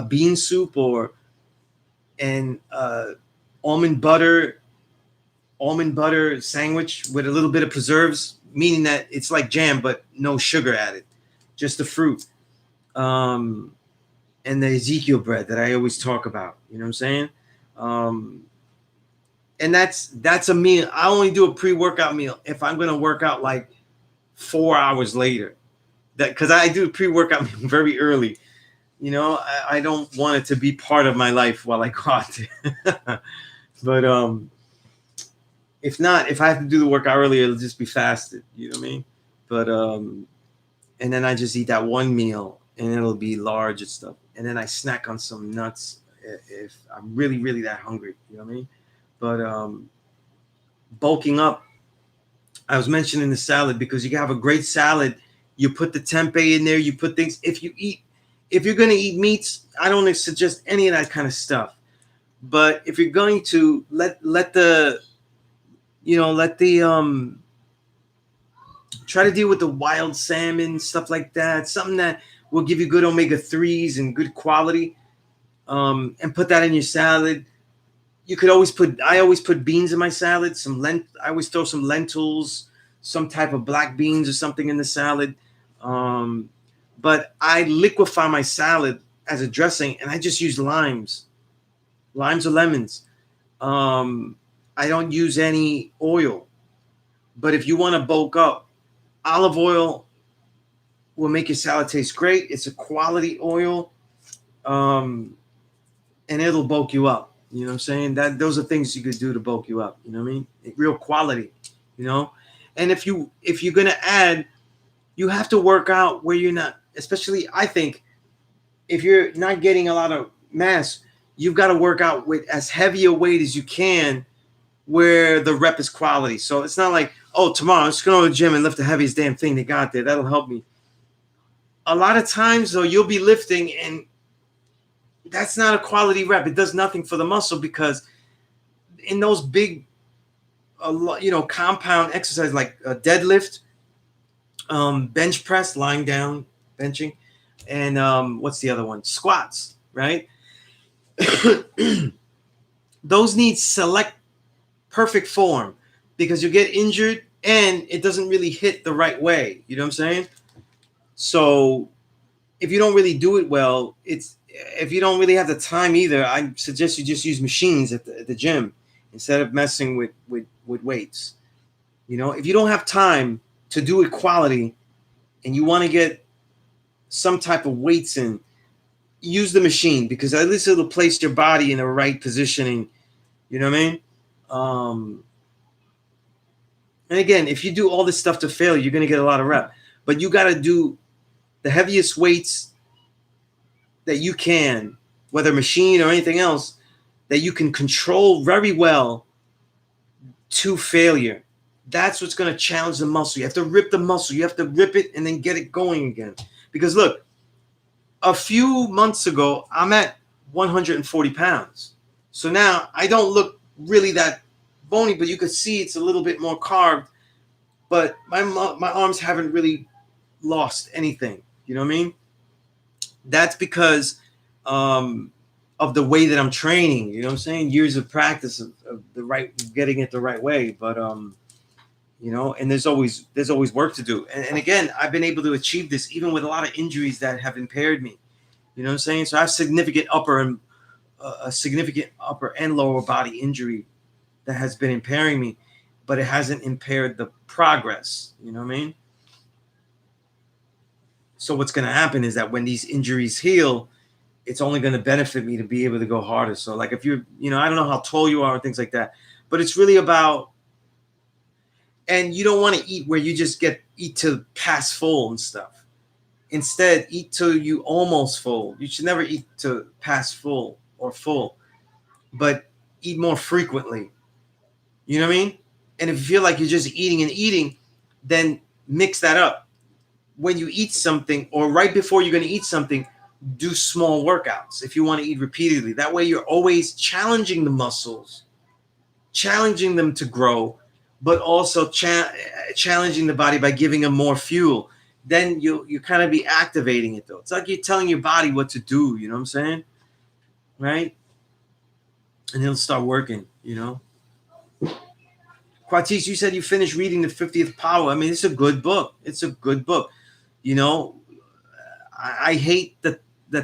bean soup and almond butter sandwich with a little bit of preserves, meaning that it's like jam but no sugar added, just the fruit. And the Ezekiel bread that I always talk about. You know what I'm saying? And that's a meal. I only do a pre-workout meal if I'm going to work out like 4 hours later. That because I do pre-workout meal very early. You know, I don't want it to be part of my life while I go out there. But if not, if I have to do the workout earlier, it'll just be fasted. You know what I mean? But and then I just eat that one meal, and it'll be large and stuff. And then I snack on some nuts if I'm really, really that hungry. You know what I mean? But bulking up, I was mentioning the salad because you can have a great salad. You put the tempeh in there. You put things. If you're going to eat meats, I don't suggest any of that kind of stuff. But if you're going to let the try to deal with the wild salmon, stuff like that, something that will give you good omega-3s and good quality, and put that in your salad. You could I always put beans in my salad. I always throw some lentils, some type of black beans or something in the salad. But I liquefy my salad as a dressing, and I just use limes or lemons. I don't use any oil. But if you want to bulk up, olive oil will make your salad taste great. It's a quality oil, and it'll bulk you up. You know what I'm saying? Those are things you could do to bulk you up. You know what I mean? Real quality, you know? And if you're going to add, you have to work out where you're not, especially I think if you're not getting a lot of mass, you've got to work out with as heavy a weight as you can where the rep is quality. So it's not like, oh, tomorrow I'm just going to the gym and lift the heaviest damn thing they got there. That'll help me. A lot of times, though, you'll be lifting and that's not a quality rep. It does nothing for the muscle because in those big, compound exercises like deadlift, bench press, lying down, benching, and what's the other one? Squats, right? Those need select perfect form because you get injured and it doesn't really hit the right way. You know what I'm saying? So if you don't really do it well, if you don't really have the time either, I suggest you just use machines at the gym instead of messing with weights. You know, if you don't have time to do it quality and you want to get some type of weights in, use the machine because at least it'll place your body in the right positioning. You know what I mean? And again, if you do all this stuff to fail, you're going to get a lot of rep. But you got to do the heaviest weights that you can, whether machine or anything else, that you can control very well to failure. That's what's going to challenge the muscle. You have to rip the muscle. You have to rip it and then get it going again. Because look, a few months ago, I'm at 140 pounds. So now I don't look really that bony, but you could see it's a little bit more carved. But my arms haven't really lost anything. You know what I mean? That's because of the way that I'm training. You know what I'm saying? Years of practice of getting it the right way. But you know, and there's always work to do. And again, I've been able to achieve this even with a lot of injuries that have impaired me. You know what I'm saying? So I have a significant upper and lower body injury that has been impairing me, but it hasn't impaired the progress. You know what I mean? So what's going to happen is that when these injuries heal, it's only going to benefit me to be able to go harder. So like if you're, you know, I don't know how tall you are and things like that, but it's really about, and you don't want to eat where you just eat to pass full and stuff. Instead, eat till you almost full. You should never eat to pass full or full, but eat more frequently. You know what I mean? And if you feel like you're just eating and eating, then mix that up. When you eat something or right before you're going to eat something, do small workouts if you want to eat repeatedly. That way you're always challenging the muscles, challenging them to grow, but also challenging the body by giving them more fuel. Then you kind of be activating it though. It's like you're telling your body what to do, you know what I'm saying? Right? And it'll start working, you know. Quatis, you said you finished reading the 50th Power. I mean, it's a good book. It's a good book. You know, I hate the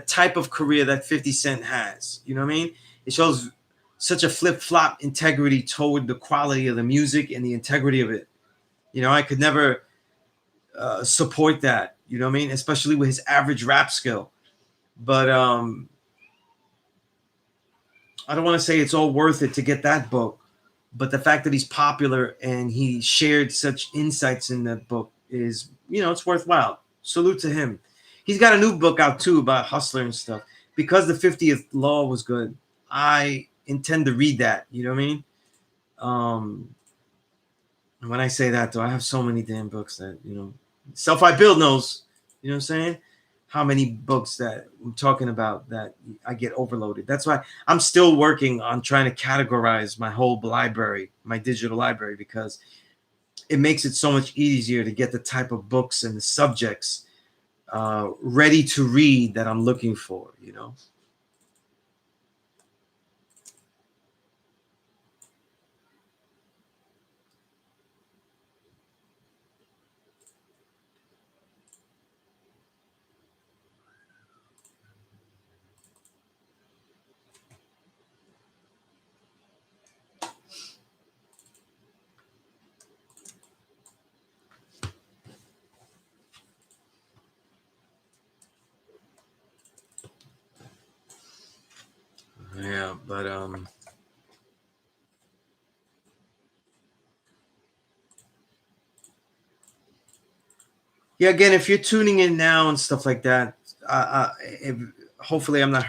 type of career that 50 Cent has. You know what I mean? It shows such a flip-flop integrity toward the quality of the music and the integrity of it. You know, I could never support that. You know what I mean? Especially with his average rap skill. But I don't want to say it's all worth it to get that book. But the fact that he's popular and he shared such insights in that book is, you know, it's worthwhile. Salute to him. He's got a new book out too about Hustler and stuff. Because the 50th Law was good, I intend to read that. You know what I mean? And when I say that, though, I have so many damn books that, you know, Self I Build knows, you know what I'm saying? How many books that I'm talking about that I get overloaded. That's why I'm still working on trying to categorize my whole library, my digital library, because it makes it so much easier to get the type of books and the subjects ready to read that I'm looking for, you know? Yeah, but yeah, again, if you're tuning in now and stuff like that, if, hopefully I'm not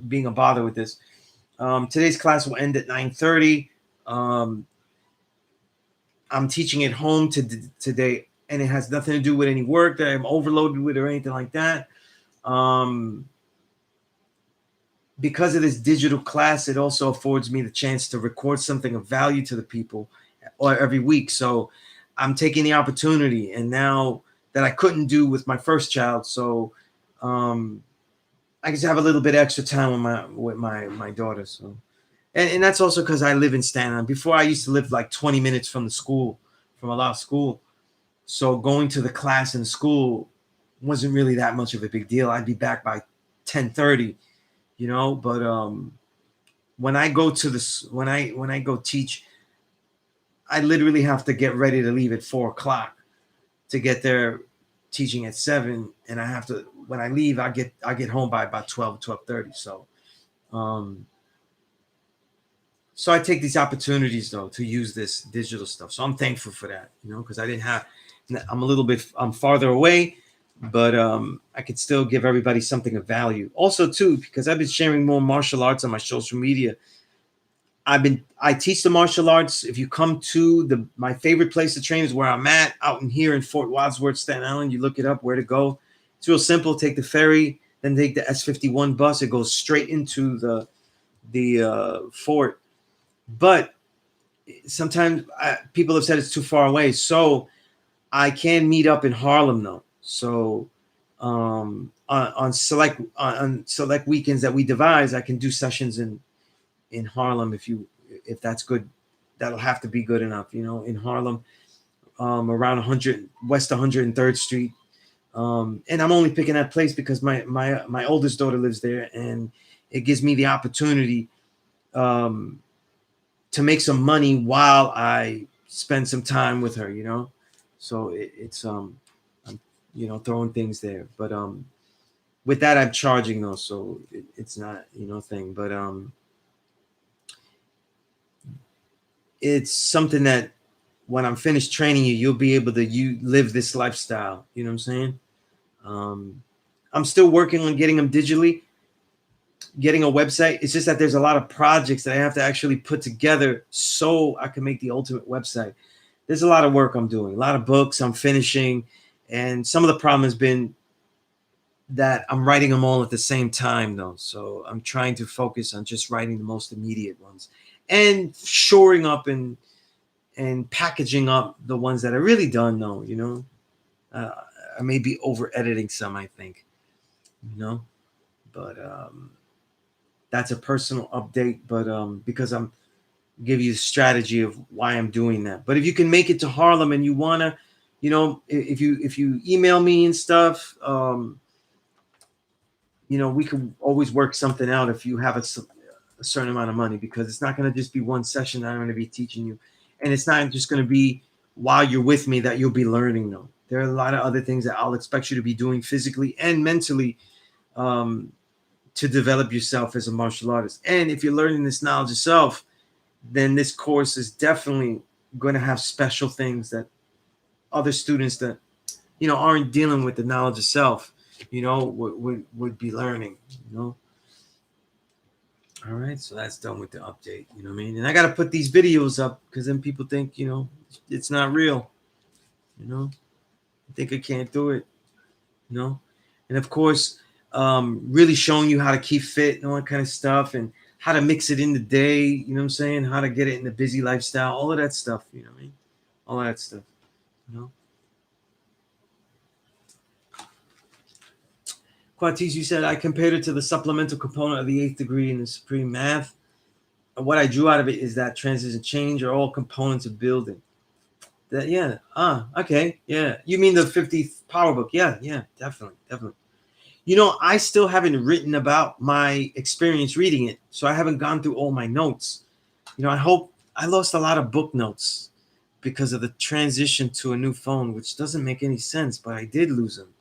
being a bother with this. Today's class will end at 9:30. Um, I'm teaching at home today, and it has nothing to do with any work that I'm overloaded with or anything like that. Um, because of this digital class, it also affords me the chance to record something of value to the people or every week. So I'm taking the opportunity, and now that I couldn't do with my first child, so I just have a little bit extra time with my daughter. So, and that's also because I live in Staten Island. Before I used to live like 20 minutes from the school, from a lot of school. So going to the class in school wasn't really that much of a big deal. I'd be back by 10:30, you know. But when I go to this, when I go teach, I literally have to get ready to leave at 4 o'clock to get there teaching at 7, and I have to when I leave I get home by about 12:30. Um so I take these opportunities though to use this digital stuff. So I'm thankful for that, you know, because I'm farther away, but I could still give everybody something of value. Also too, because I've been sharing more martial arts on my social media. I teach the martial arts. If you come to my favorite place to train is where I'm at, out in here in Fort Wadsworth, Staten Island. You look it up where to go. It's real simple. Take the ferry, then take the S51 bus. It goes straight into the fort. But sometimes people have said it's too far away, so I can meet up in Harlem though. So on select weekends that we devise, I can do sessions in Harlem if that's good. That'll have to be good enough, you know, in Harlem. around 100 West 103rd Street. And I'm only picking that place because my oldest daughter lives there, and it gives me the opportunity um, to make some money while I spend some time with her. So it's I'm throwing things there, but with that I'm charging though, so it's not thing, but it's something that when I'm finished training you, you'll be able to live this lifestyle. You know what I'm saying? Um, I'm still working on getting them digitally, getting a website. It's just that there's a lot of projects that I have to actually put together so I can make the ultimate website. There's a lot of work I'm doing, a lot of books I'm finishing, and some of the problem has been that I'm writing them all at the same time though. So I'm trying to focus on just writing the most immediate ones and shoring up and packaging up the ones that are really done though. uh, I may be over editing some, I think, but that's a personal update, but because I'm give you the strategy of why I'm doing that. But if you can make it to Harlem and you wanna, if you email me and stuff, we could always work something out if you have a certain amount of money, because it's not going to just be one session that I'm going to be teaching you, and it's not just going to be while you're with me that you'll be learning though. There are a lot of other things that I'll expect you to be doing physically and mentally, um, to develop yourself as a martial artist. And if you're learning this knowledge yourself, then this course is definitely going to have special things that other students that aren't dealing with the knowledge of self, would be learning. All right, so that's done with the update. You know what I mean? And I got to put these videos up because then people think it's not real. I think I can't do it. And of course, really showing you how to keep fit and all that kind of stuff, and how to mix it in the day. You know what I'm saying? How to get it in the busy lifestyle. All of that stuff. You know what I mean? All of that stuff. You know. Quatis, you said I compared it to the supplemental component of the 8th degree in the Supreme Math. And what I drew out of it is that transition change are all components of building. That yeah. Okay. Yeah. You mean the 50th power book? Yeah. Yeah. Definitely. Definitely. I still haven't written about my experience reading it, so I haven't gone through all my notes. I lost a lot of book notes because of the transition to a new phone, which doesn't make any sense, but I did lose them.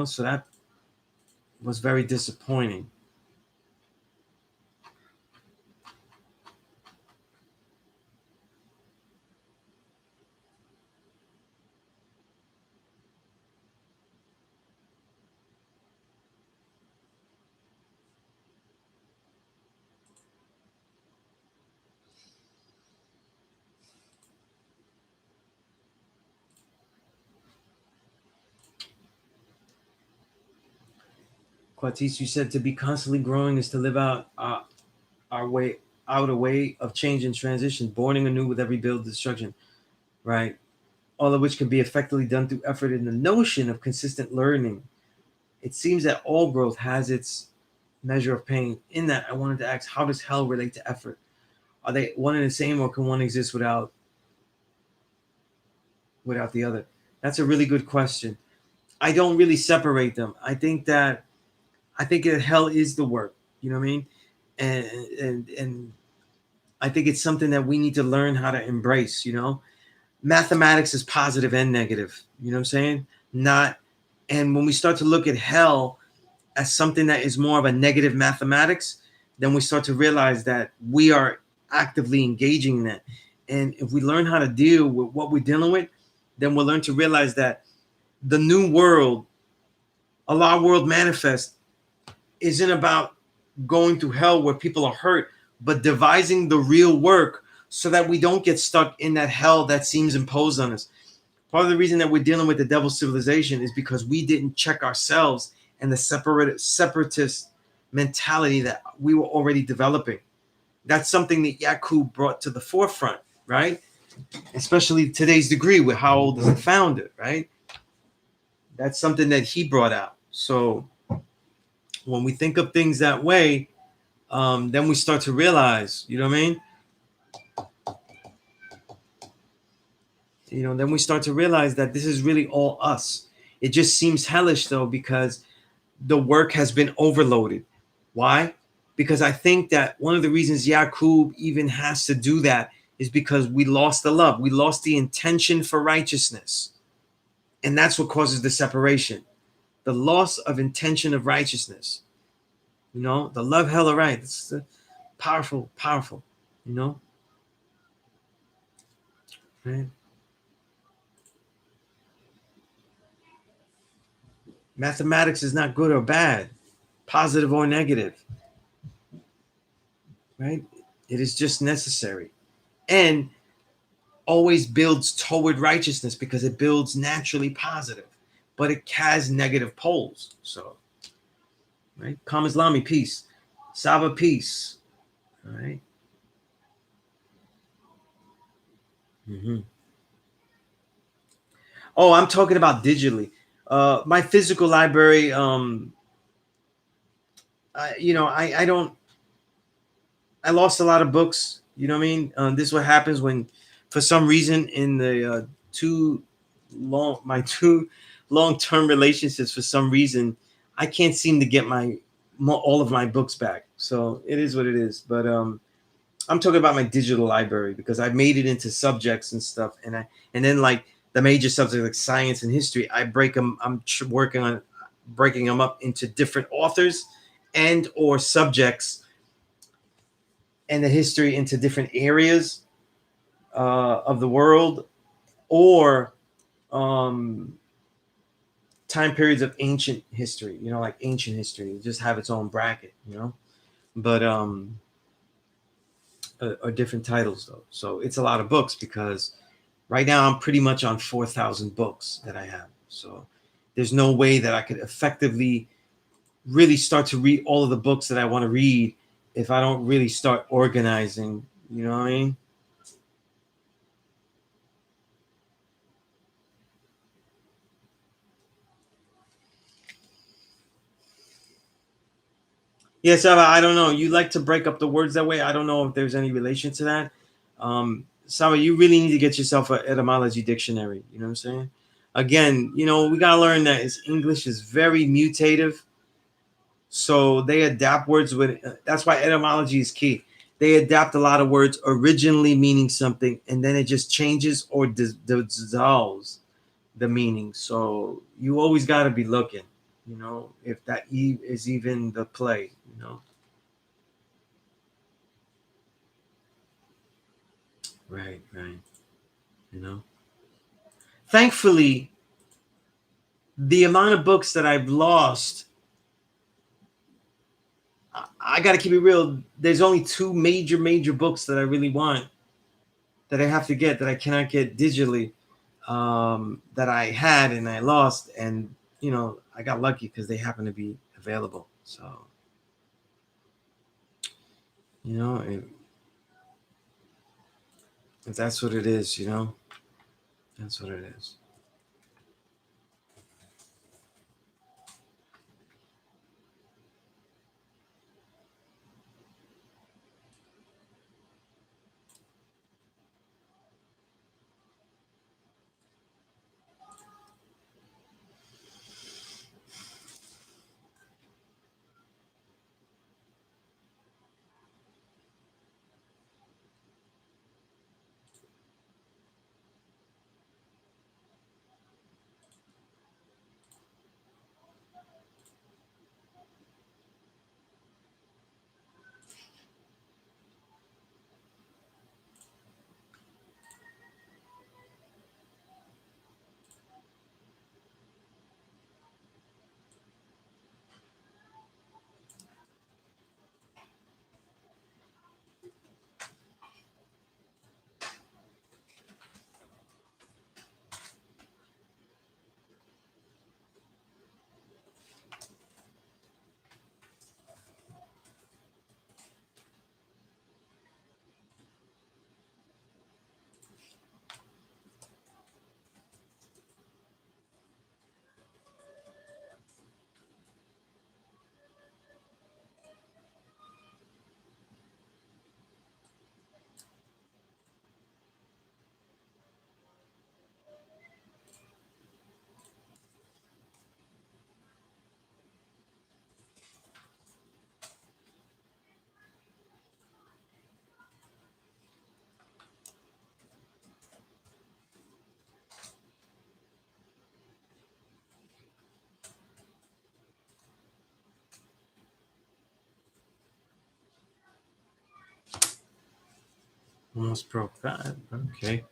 So that was very disappointing. Quatis, you said to be constantly growing is to live out our way out a way of change and transition, borning anew with every build destruction, right? All of which can be effectively done through effort in the notion of consistent learning. It seems that all growth has its measure of pain. In that, I wanted to ask, how does hell relate to effort? Are they one and the same, or can one exist without the other? That's a really good question. I don't really separate them. I think that hell is the work. You know what I mean? And I think it's something that we need to learn how to embrace. Mathematics is positive and negative. You know what I'm saying? Not, and when we start to look at hell as something that is more of a negative mathematics, then we start to realize that we are actively engaging in that. And if we learn how to deal with what we're dealing with, then we'll learn to realize that the new world, Allah world manifest, isn't about going to hell where people are hurt, but devising the real work so that we don't get stuck in that hell that seems imposed on us. Part of the reason that we're dealing with the devil's civilization is because we didn't check ourselves and the separatist mentality that we were already developing. That's something that Yakub brought to the forefront, right? Especially today's degree with how old is the founder, right? That's something that he brought out. So when we think of things that way, then we start to realize, you know what I mean? Then we start to realize that this is really all us. It just seems hellish though, because the work has been overloaded. Why? Because I think that one of the reasons Yaqub even has to do that is because we lost the love. We lost the intention for righteousness. And that's what causes the separation. The loss of intention of righteousness. The love hella right. It's powerful, powerful, you know? Right? Mathematics is not good or bad, positive or negative, right? It is just necessary. And always builds toward righteousness because it builds naturally positive, but it has negative poles. So, right? Kam Islami, peace. Saba, peace. All right. Mm-hmm. Oh, I'm talking about digitally. My physical library, I don't, I lost a lot of books. You know what I mean? This is what happens when, for some reason, in the two long-term relationships, for some reason, I can't seem to get all of my books back. So it is what it is. But I'm talking about my digital library because I made it into subjects and stuff, and then like the major subjects like science and history, I break them. Working on breaking them up into different authors and or subjects and the history into different areas of the world or um, time periods of ancient history. Like ancient history, just have its own bracket. But are different titles though. So it's a lot of books because right now I'm pretty much on 4,000 books that I have. So there's no way that I could effectively really start to read all of the books that I want to read if I don't really start organizing. You know what I mean? Yes, I don't know. You like to break up the words that way. I don't know if there's any relation to that. Saba, you really need to get yourself an etymology dictionary. You know what I'm saying? Again, we gotta learn that English is very mutative, so they adapt words with. That's why etymology is key. They adapt a lot of words originally meaning something, and then it just changes or dissolves the meaning. So you always got to be looking. If that is even the play. Right, right. You know. Thankfully, the amount of books that I've lost, I got to keep it real. There's only two major books that I really want that I have to get that I cannot get digitally. That I had and I lost, and I got lucky because they happen to be available. So if that's what it is, that's what it is. Almost broke that. Okay.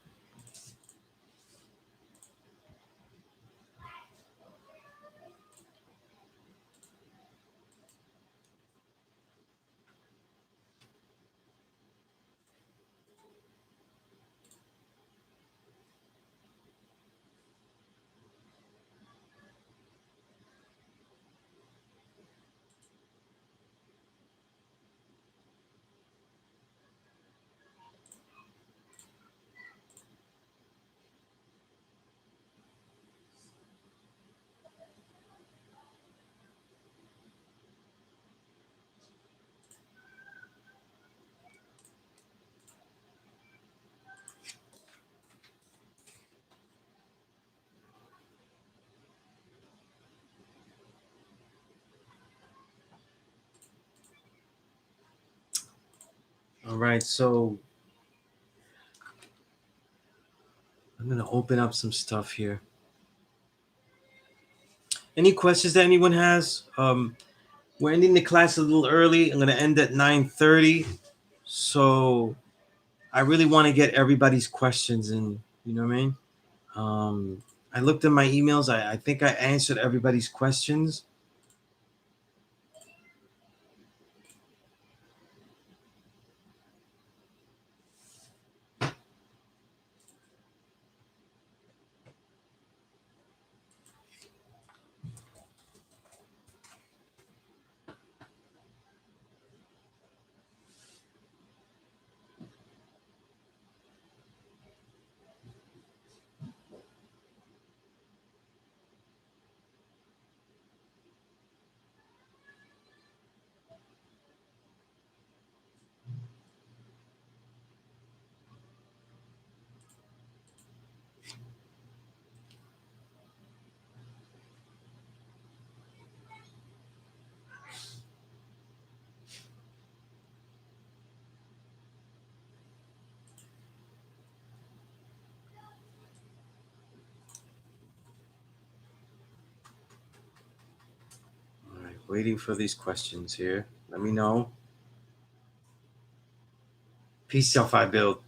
All right. So I'm gonna open up some stuff here. Any questions that anyone has? We're ending the class a little early. I'm gonna end at 9:30. So I really want to get everybody's questions in. You know what I mean? I looked in my emails. I think I answered everybody's questions. All right, waiting for these questions here. Let me know. Peace, self I build.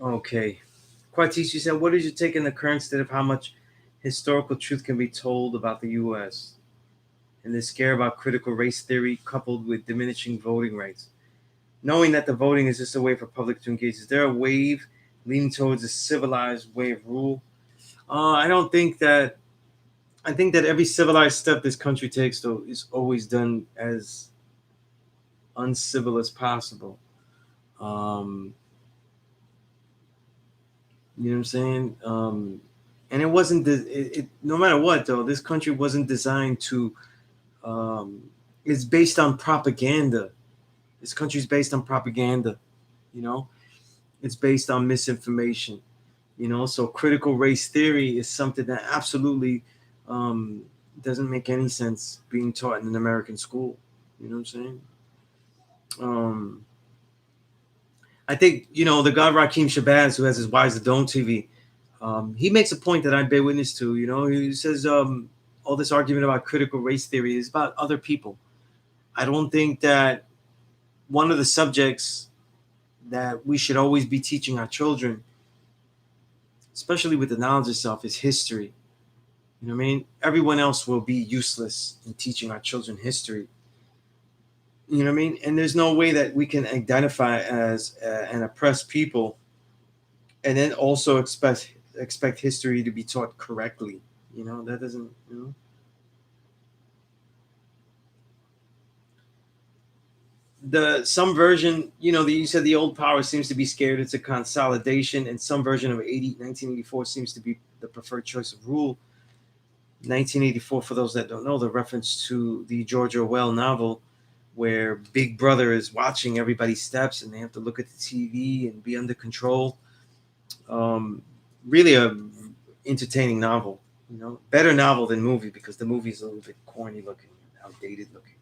Okay. Quartis, you said, what is your take on the current state of how much historical truth can be told about the U.S. and the scare about critical race theory coupled with diminishing voting rights? Knowing that the voting is just a way for public to engage, is there a wave leaning towards a civilized way of rule? I don't think that. I think that every civilized step this country takes, though, is always done as uncivil as possible. Um, you know what I'm saying? And it wasn't. No matter what, though, this country wasn't designed to. Um, it's based on propaganda. This country's based on propaganda. You know, it's based on misinformation. You know, so critical race theory is something that absolutely um, doesn't make any sense being taught in an American school. You know what I'm saying? Um, I think the guy Rakim Shabazz, who has his Wise to Don't TV, he makes a point that I bear witness to. He says all this argument about critical race theory is about other people. I don't think that one of the subjects that we should always be teaching our children, especially with the knowledge of self, is history. You know what I mean? Everyone else will be useless in teaching our children history. You know what I mean? And there's no way that we can identify as an oppressed people and then also expect history to be taught correctly. That doesn't. The some version, you said the old power seems to be scared it's a consolidation, and some version of 1984 seems to be the preferred choice of rule. 1984, for those that don't know, the reference to the George Orwell novel where Big Brother is watching everybody's steps and they have to look at the TV and be under control. Really a entertaining novel, better novel than movie because the movie is a little bit corny looking, outdated looking,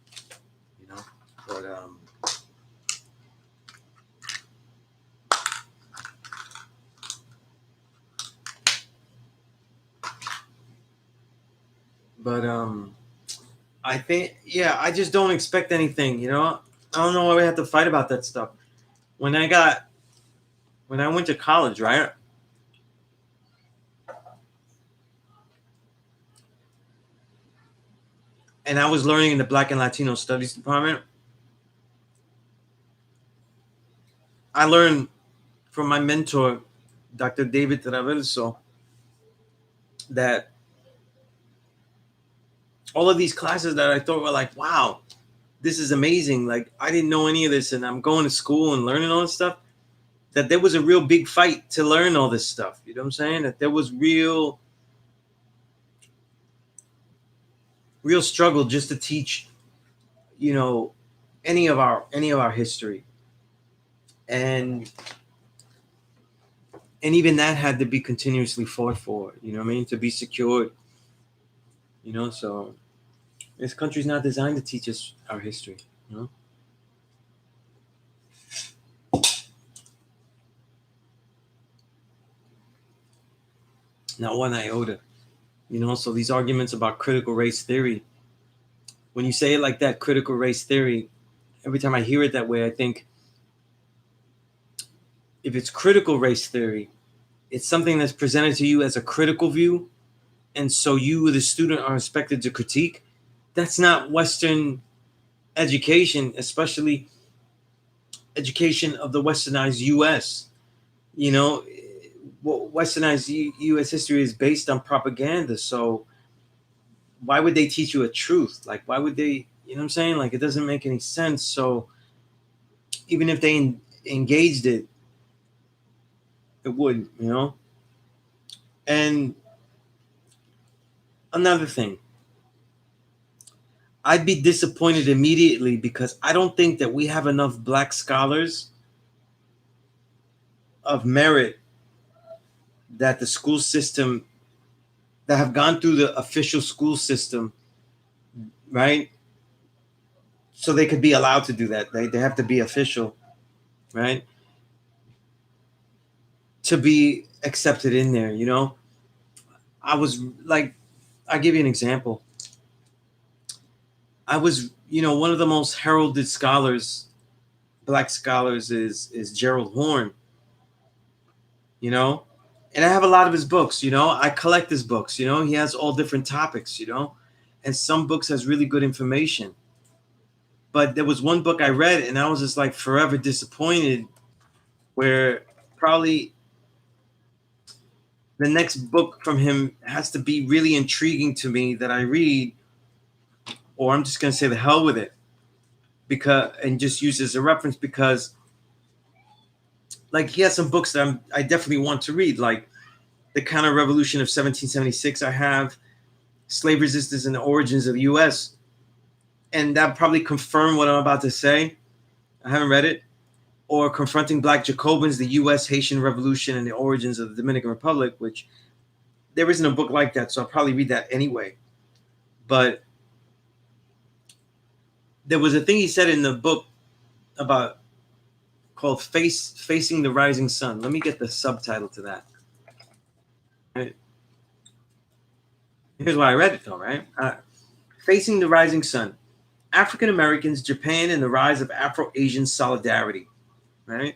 but I think, yeah, I just don't expect anything, I don't know why we have to fight about that stuff. When I went to college, right? And I was learning in the Black and Latino Studies department. I learned from my mentor, Dr. David Traverso, that all of these classes that I thought were like, wow, this is amazing. Like, I didn't know any of this, and I'm going to school and learning all this stuff. That there was a real big fight to learn all this stuff. You know what I'm saying? That there was real struggle just to teach, any of our history. And even that had to be continuously fought for, you know what I mean, to be secured. So this country's not designed to teach us our history, not one iota. So these arguments about critical race theory, when you say it like that, critical race theory, every time I hear it that way, I think if it's critical race theory, it's something that's presented to you as a critical view, and so you, the student, are expected to critique. That's not Western education, especially education of the westernized U.S. Westernized U.S. history is based on propaganda. So why would they teach you a truth? Like, why would they? You know what I'm saying? Like, it doesn't make any sense. So even if they engaged it, it wouldn't. And another thing, I'd be disappointed immediately because I don't think that we have enough black scholars of merit that the school system that have gone through the official school system, right? So they could be allowed to do that. They have to be official, right? To be accepted in there, I was like, I'll give you an example. I was, one of the most heralded scholars, black scholars is Gerald Horne. you know. And I have a lot of his books, you know. I collect his books, you know. He has all different topics, you know, and some books has really good information. But there was one book I read, and I was just like forever disappointed. Where probably the next book from him has to be really intriguing to me that I read, or I'm just gonna say the hell with it, because and just use it as a reference because like he has some books that I definitely want to read, like The Counter Revolution of 1776. I have Slave Resistance and the Origins of the U.S. and that probably confirm what I'm about to say. I haven't read it. Or Confronting Black Jacobins, the U.S. Haitian Revolution and the Origins of the Dominican Republic, which there isn't a book like that, so I'll probably read that anyway. But there was a thing he said in the book about called Facing the Rising Sun. Let me get the subtitle to that. Right. Here's why I read it though, right? Facing the Rising Sun. African Americans, Japan, and the Rise of Afro-Asian Solidarity. Right?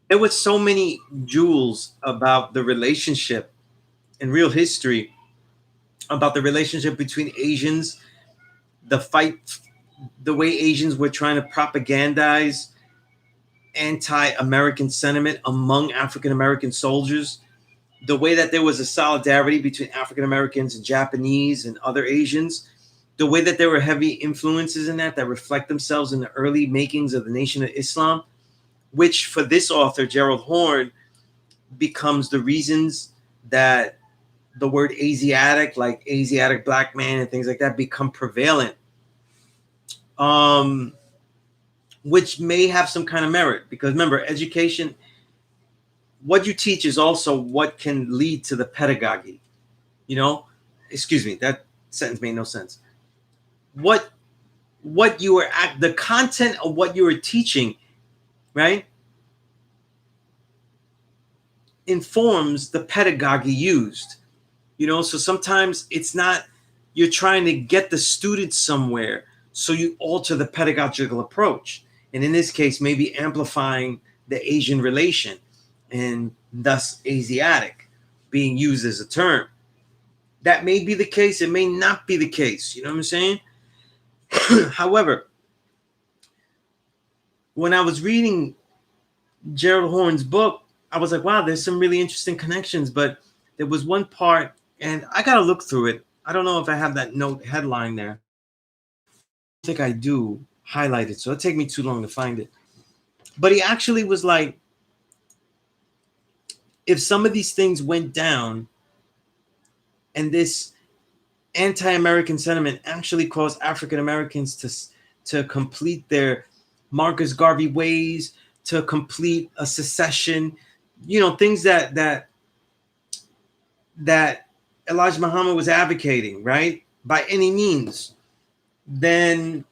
There was so many jewels about the relationship in real history, about the relationship between Asians, the fight, the way Asians were trying to propagandize anti-American sentiment among African American soldiers, the way that there was a solidarity between African Americans and Japanese and other Asians, the way that there were heavy influences in that reflect themselves in the early makings of the Nation of Islam, which for this author, Gerald Horne, becomes the reasons that the word Asiatic, like Asiatic black man and things like that, become prevalent. Which may have some kind of merit, because remember, education, what you teach is also what can lead to the pedagogy. You know, excuse me, that sentence made no sense. What you are at, the content of what you are teaching, right, informs the pedagogy used. You know, so sometimes it's not you're trying to get the students somewhere, so you alter the pedagogical approach. And in this case, maybe amplifying the Asian relation and thus Asiatic being used as a term. That may be the case. It may not be the case. You know what I'm saying? However, when I was reading Gerald Horne's book, I was like, wow, there's some really interesting connections. But there was one part, and I got to look through it. I don't know if I have that note headline there. I think I do highlight it, so it'll take me too long to find it. But he actually was like, if some of these things went down and this anti-American sentiment actually caused African Americans to complete their Marcus Garvey ways, to complete a secession, you know, things that Elijah Muhammad was advocating, right? By any means, then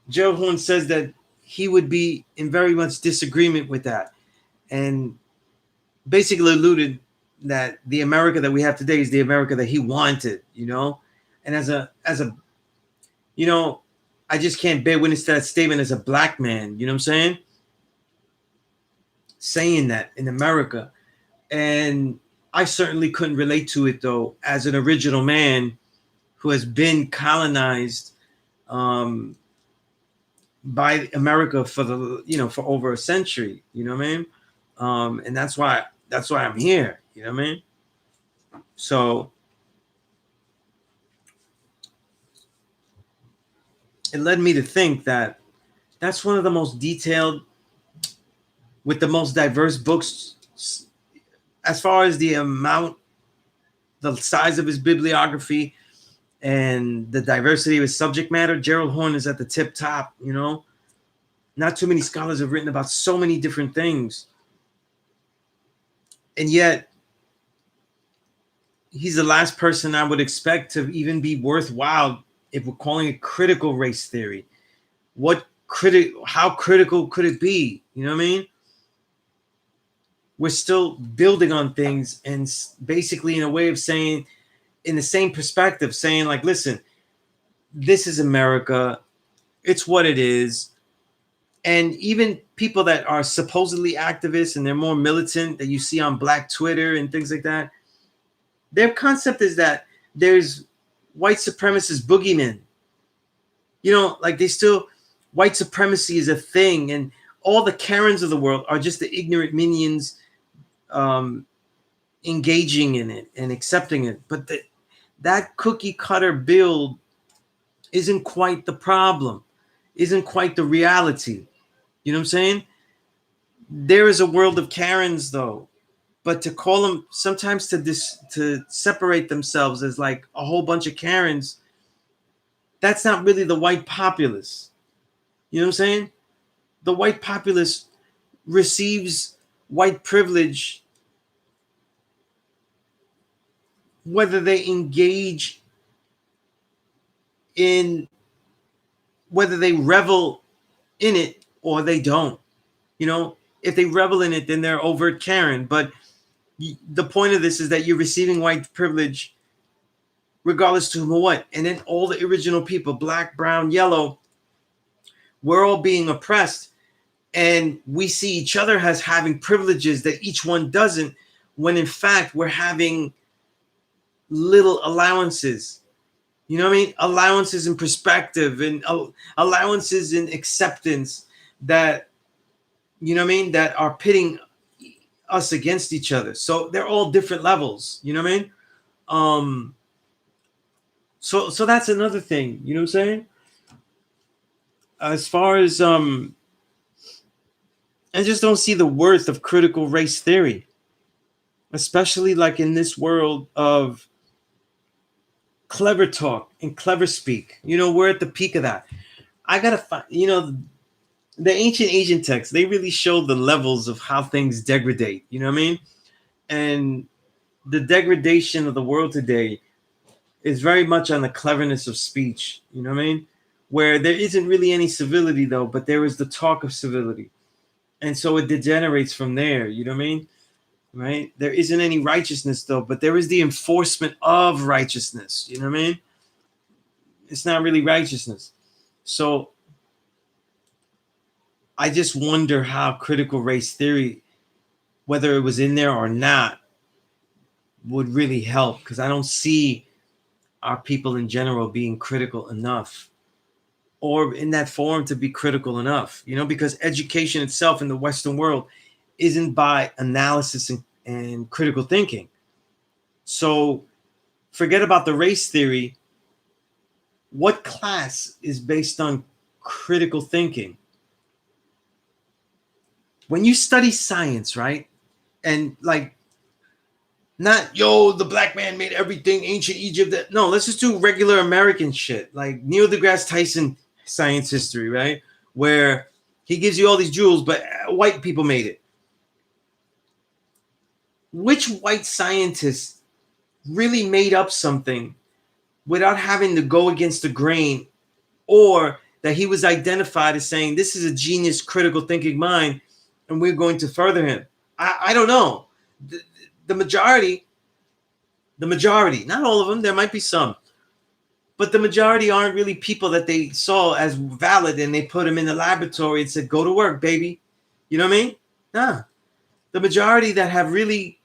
Gerald Horne says that he would be in very much disagreement with that, and basically alluded that the America that we have today is the America that he wanted, you know. And as a you know, I just can't bear witness to that statement as a black man, you know what I'm saying? Saying that in America. And I certainly couldn't relate to it though, as an original man who has been colonized by America for for over a century, you know what I mean? And that's why I'm here, you know what I mean? So it led me to think that that's one of the most detailed, with the most diverse books as far as the amount, the size of his bibliography, and the diversity of his subject matter. Gerald Horne is at the tip top, you know. Not too many scholars have written about so many different things. And yet, he's the last person I would expect to even be worthwhile if we're calling it critical race theory. How critical could it be? You know what I mean? We're still building on things, and basically in a way of saying in the same perspective, saying like, listen, this is America. It's what it is. And even people that are supposedly activists and they're more militant that you see on Black Twitter and things like that, their concept is that there's white supremacist boogeymen. You know, like they still, white supremacy is a thing, and all the Karens of the world are just the ignorant minions um, engaging in it and accepting it. But that cookie cutter build isn't quite the problem, isn't quite the reality. You know what I'm saying? There is a world of Karens, though. But to call them sometimes to separate themselves as like a whole bunch of Karens, that's not really the white populace. You know what I'm saying? The white populace receives white privilege whether they engage in, whether they revel in it or they don't. You know, if they revel in it, then they're overt Karen. But the point of this is that you're receiving white privilege regardless to whom or what. And then all the original people, black, brown, yellow, we're all being oppressed. And we see each other as having privileges that each one doesn't, when in fact we're having little allowances. You know what I mean? Allowances in perspective and allowances in acceptance that, you know what I mean, that are pitting us against each other. So they're all different levels. You know what I mean? So that's another thing. You know what I'm saying? As far as I just don't see the worth of critical race theory, especially like in this world of clever talk and clever speak. You know, we're at the peak of that. I gotta find, you know, the ancient Asian texts, they really show the levels of how things degrade. You know what I mean? And the degradation of the world today is very much on the cleverness of speech. You know what I mean? Where there isn't really any civility though, but there is the talk of civility. And so it degenerates from there. You know what I mean? Right? There isn't any righteousness though, but there is the enforcement of righteousness. You know what I mean? It's not really righteousness. So I just wonder how critical race theory, whether it was in there or not, would really help, because I don't see our people in general being critical enough, or in that form to be critical enough, you know, because education itself in the Western world isn't by analysis and critical thinking. So forget about the race theory. What class is based on critical thinking? When you study science, right? And like, not, yo, the black man made everything, ancient Egypt. No, let's just do regular American shit, like Neil deGrasse Tyson science history, right? Where he gives you all these jewels, but white people made it. Which white scientist really made up something without having to go against the grain, or that he was identified as saying, this is a genius, critical thinking mind, and we're going to further him? I don't know. The majority, not all of them, there might be some, but the majority aren't really people that they saw as valid, and they put them in the laboratory and said, go to work, baby. You know what I mean? Nah. The majority that have really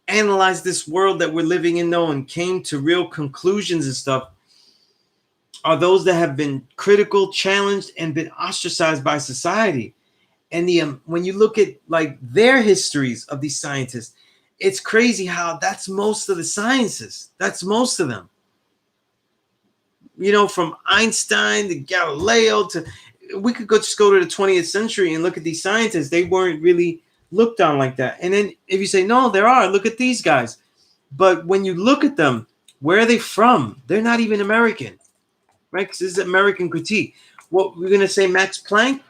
analyzed this world that we're living in, though, and came to real conclusions and stuff, are those that have been critical, challenged, and been ostracized by society. And the when you look at like their histories of these scientists, it's crazy how that's most of the sciences. That's most of them. You know, from Einstein to Galileo to, we could just go to the 20th century and look at these scientists. They weren't really looked on like that. And then if you say, no, there are, look at these guys. But when you look at them, where are they from? They're not even American, right? Because this is American critique. What we're going to say, Max Planck,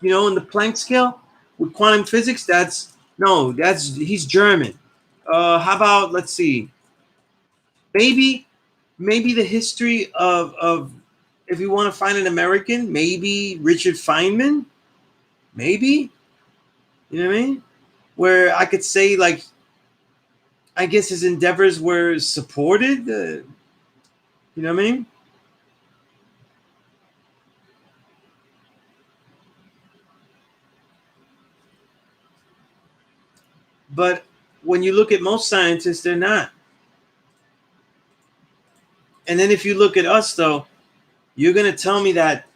you know, in the Planck scale with quantum physics, he's German. How about, let's see, maybe the history of, if you want to find an American, maybe Richard Feynman, maybe, you know what I mean? Where I could say, like, I guess his endeavors were supported. You know what I mean? But when you look at most scientists, they're not. And then if you look at us, though, you're gonna tell me that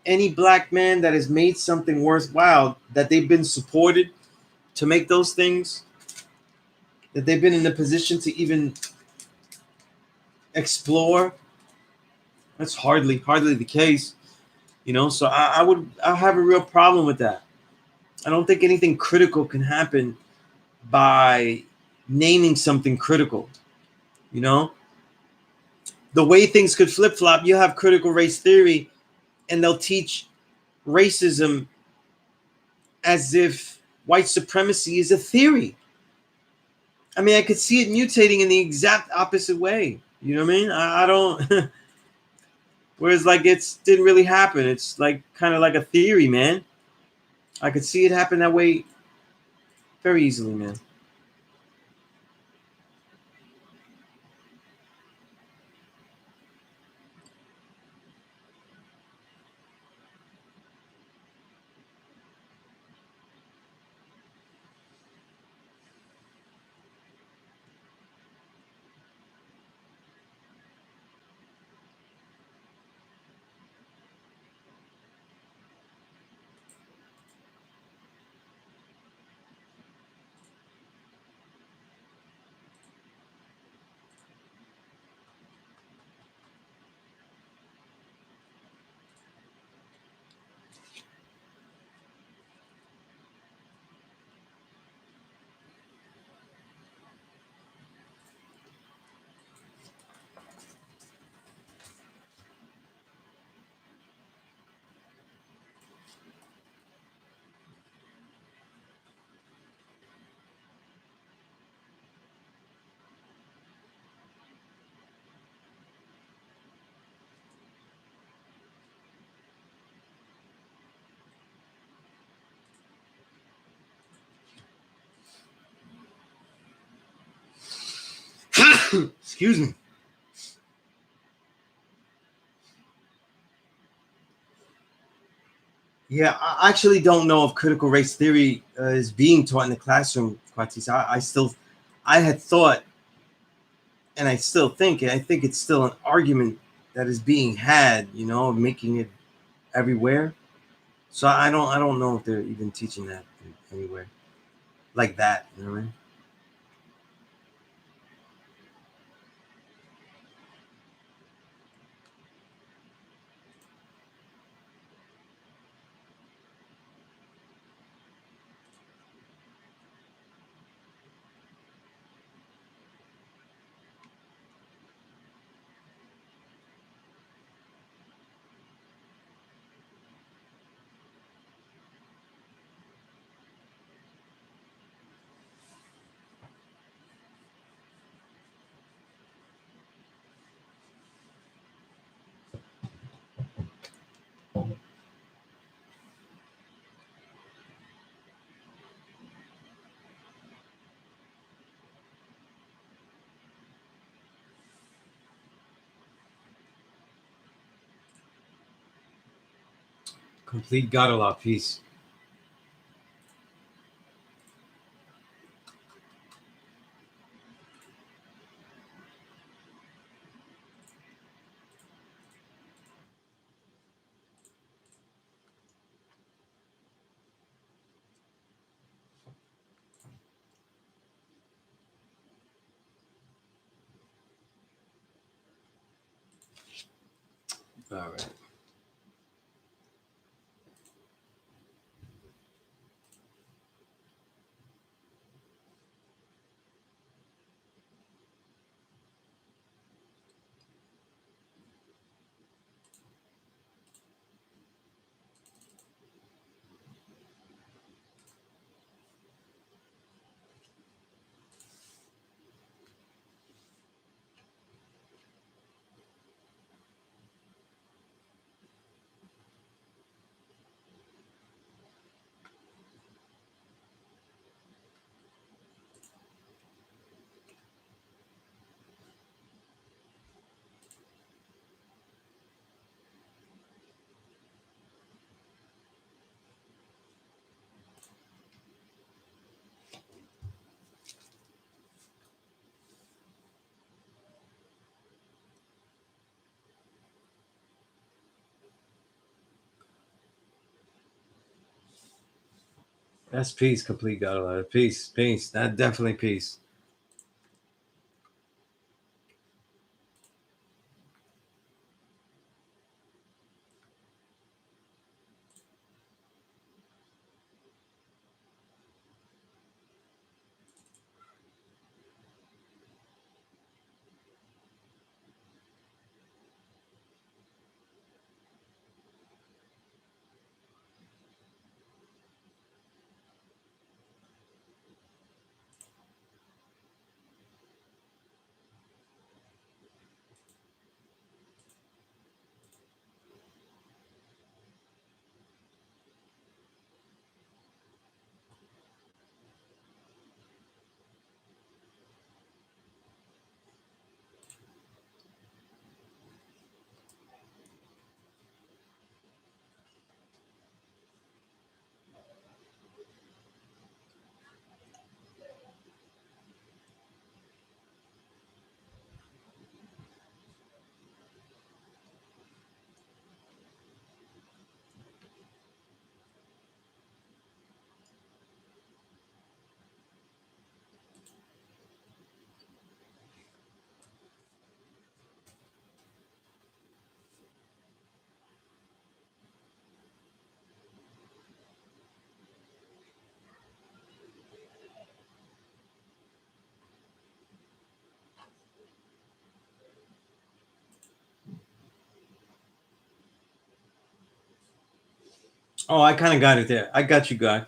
any black man that has made something worthwhile, that they've been supported to make those things, that they've been in the position to even explore, that's hardly the case. You know, so I have a real problem with that. I don't think anything critical can happen by naming something critical. You know, the way things could flip flop, you have critical race theory, and they'll teach racism as if white supremacy is a theory. I mean, I could see it mutating in the exact opposite way. You know what I mean? I don't. Whereas, like, it didn't really happen. It's like kind of like a theory, man. I could see it happen that way very easily, man. Excuse me. Yeah, I actually don't know if critical race theory is being taught in the classroom, Quatis. I still, I had thought, and I still think, and I think it's still an argument that is being had, you know, making it everywhere. So I don't know if they're even teaching that anywhere like that. You know what I mean? Complete God Allah peace. All right. That's peace, complete God alive. Peace, peace. That definitely peace. Oh, I kind of got it there. I got you, guy.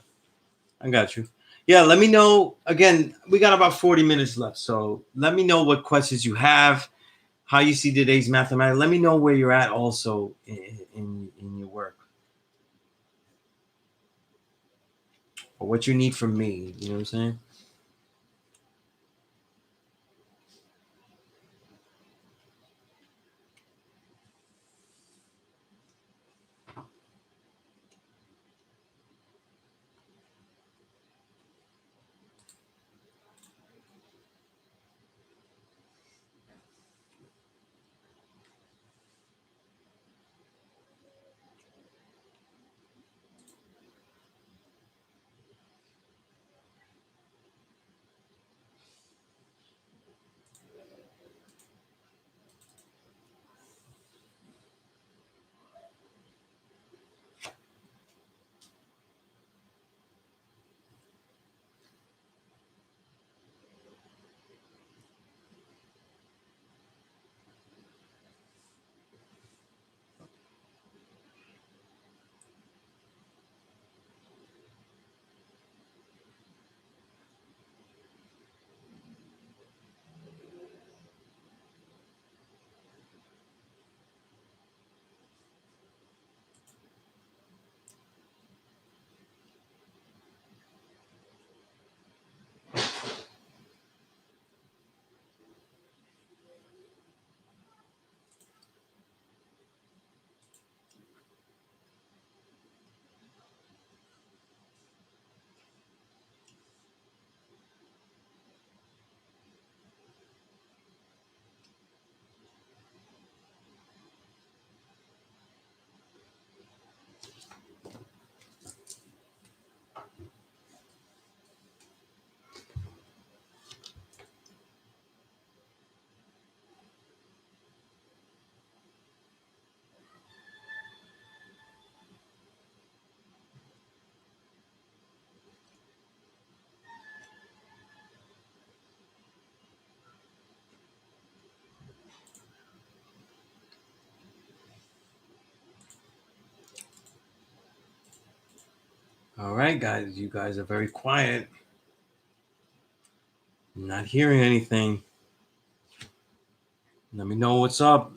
I got you. Yeah, let me know. Again, we got about 40 minutes left. So let me know what questions you have, how you see today's mathematics. Let me know where you're at also in your work or what you need from me. You know what I'm saying? All right, guys. You guys are very quiet. I'm not hearing anything. Let me know what's up.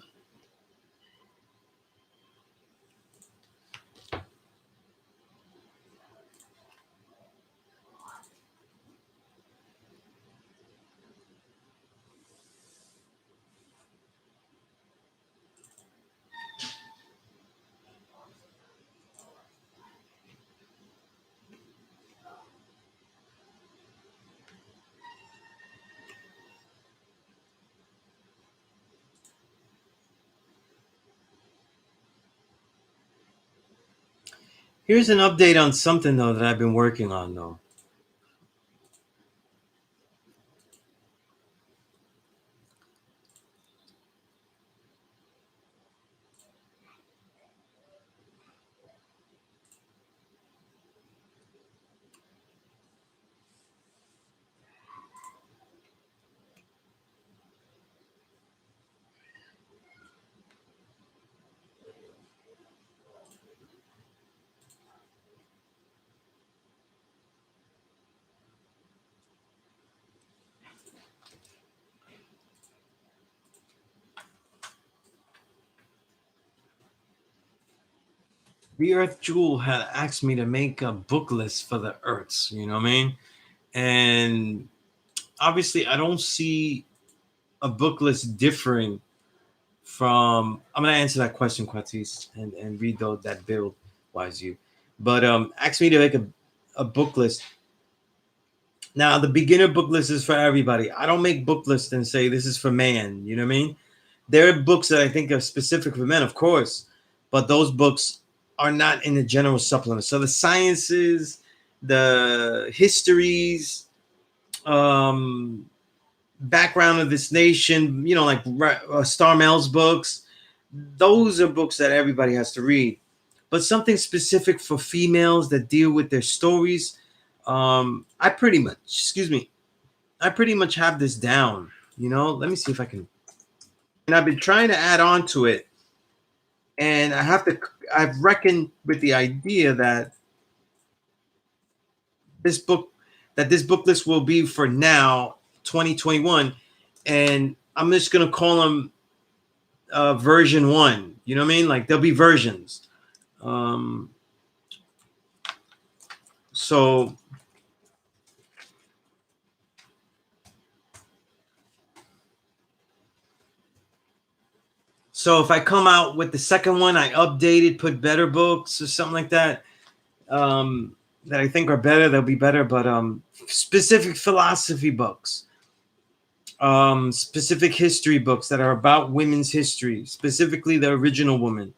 Here's an update on something though that I've been working on though. The Earth Jewel had asked me to make a book list for the Earths, you know what I mean? And obviously, I don't see a book list differing from. I'm gonna answer that question, Quatis, and read that build, wise you. But asked me to make a book list. Now, the beginner book list is for everybody. I don't make book lists and say this is for man. You know what I mean? There are books that I think are specific for men, of course, but those books are not in the general supplement. So the sciences, the histories, um, background of this nation, you know, like Starmel's books, those are books that everybody has to read. But something specific for females that deal with their stories, I pretty much, excuse me, I pretty much have this down. You know, let me see if I can. And I've been trying to add on to it, and I've reckoned with the idea that this book, that this book list will be for now, 2021, and I'm just gonna call them version one. You know what I mean? Like there'll be versions. Um, so so if I come out with the second one, I updated, put better books or something like that. That I think are better, they'll be better. But specific philosophy books, specific history books that are about women's history, specifically the original woman,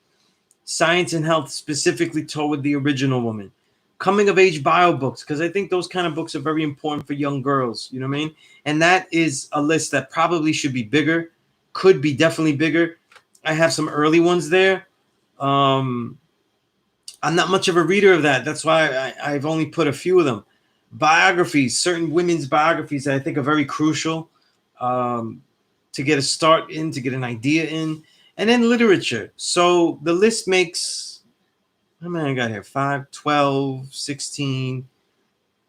science and health, specifically toward the original woman, coming of age bio books, because I think those kind of books are very important for young girls. You know what I mean? And that is a list that probably should be bigger, could be definitely bigger. I have some early ones there. Um, I'm not much of a reader of that. That's why I've only put a few of them. Biographies, certain women's biographies that I think are very crucial, um, to get a start in, to get an idea in, and then literature. So the list makes, how many I got here? 5, 12, 16,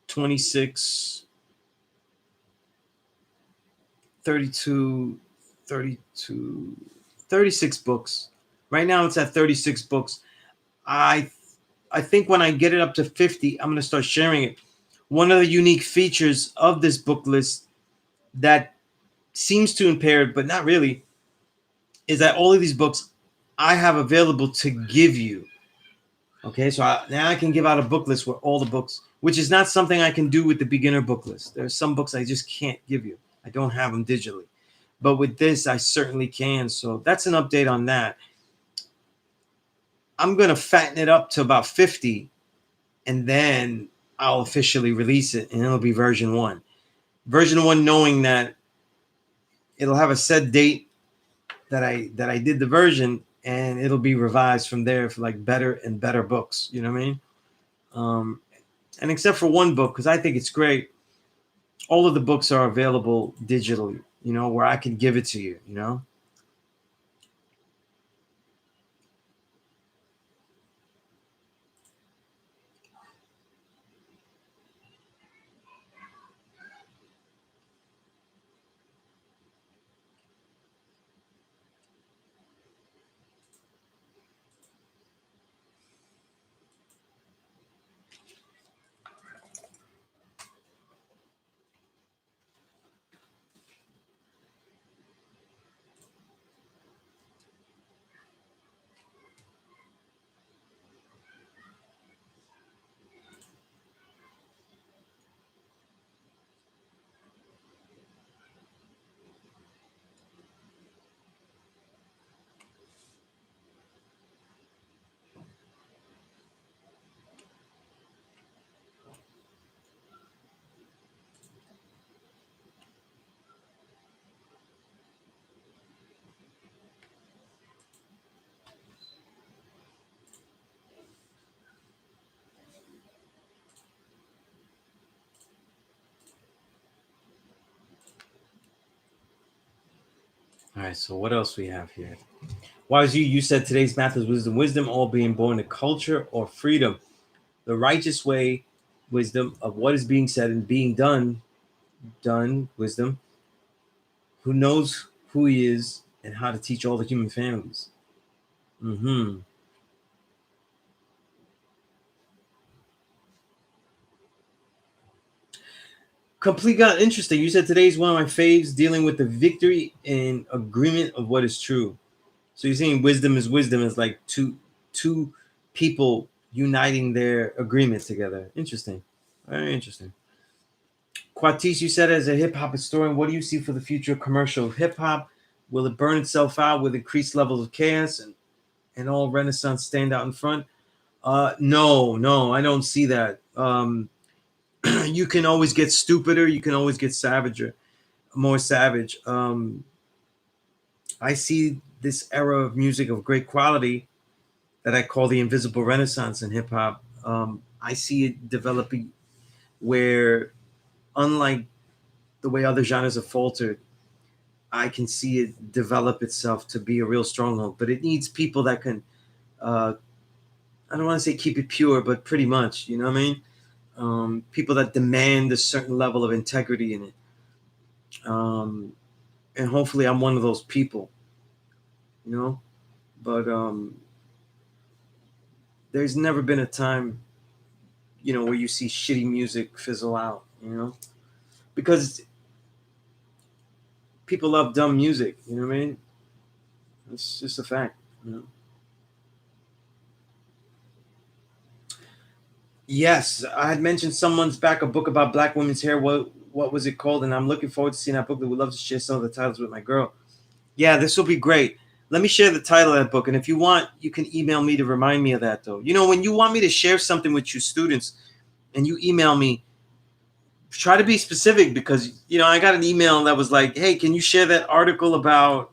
26, 32, 32, 36 books. Right now it's at 36 books. I I think when I get it up to 50, I'm going to start sharing it. One of the unique features of this book list that seems to impair it, but not really, is that all of these books I have available to give you. Okay, so now I can give out a book list with all the books, which is not something I can do with the beginner book list. There are some books I just can't give you. I don't have them digitally. But with this, I certainly can. So that's an update on that. I'm going to fatten it up to about 50, and then I'll officially release it, and it'll be version one. Version one, knowing that it'll have a set date that I did the version, and it'll be revised from there for like better and better books. You know what I mean? Um, and except for one book, because I think it's great, all of the books are available digitally. You know, where I can give it to you. You know. All right. So what else we have here? Wise you said today's math is wisdom. Wisdom, all being born to culture or freedom. The righteous way, wisdom of what is being said and being done, wisdom. Who knows who he is and how to teach all the human families. Mm-hmm. Complete got interesting. You said today's one of my faves, dealing with the victory and agreement of what is true. So you're saying wisdom is like two people uniting their agreement together. Interesting. Very interesting. Quatis, you said as a hip hop historian, what do you see for the future of commercial hip hop? Will it burn itself out with increased levels of chaos and all Renaissance stand out in front? No, no, I don't see that. You can always get stupider. You can always get savager, more savage. I see this era of music of great quality that I call the invisible renaissance in hip hop. I see it developing where, unlike the way other genres have faltered, I can see it develop itself to be a real stronghold. But it needs people that can, uh, I don't want to say keep it pure, but pretty much, you know what I mean? People that demand a certain level of integrity in it. And hopefully I'm one of those people, you know? But there's never been a time, where you see shitty music fizzle out, because people love dumb music, you know what I mean? It's just a fact, you know? Yes, I had mentioned someone's back a book about black women's hair. What was it called? And I'm looking forward to seeing that book. I would love to share some of the titles with my girl. Yeah, this will be great. Let me share the title of that book. And if you want, you can email me to remind me of that, though. When you want me to share something with your students and you email me, try to be specific because, I got an email that was like, hey, can you share that article about,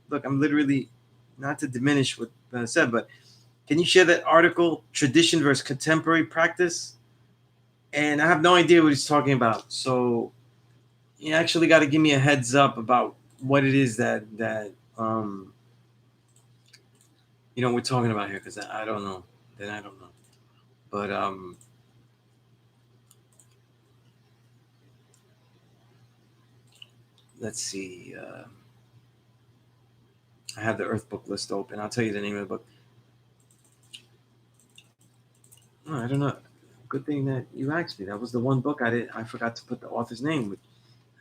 look, I'm literally, not to diminish what I said, but can you share that article, tradition versus contemporary practice? And I have no idea what he's talking about. So you actually got to give me a heads up about what it is that we're talking about here because I don't know. Then I don't know. But let's see. I have the Earth book list open. I'll tell you the name of the book. Oh, I don't know. Good thing that you asked me. That was the one book I did. I forgot to put the author's name.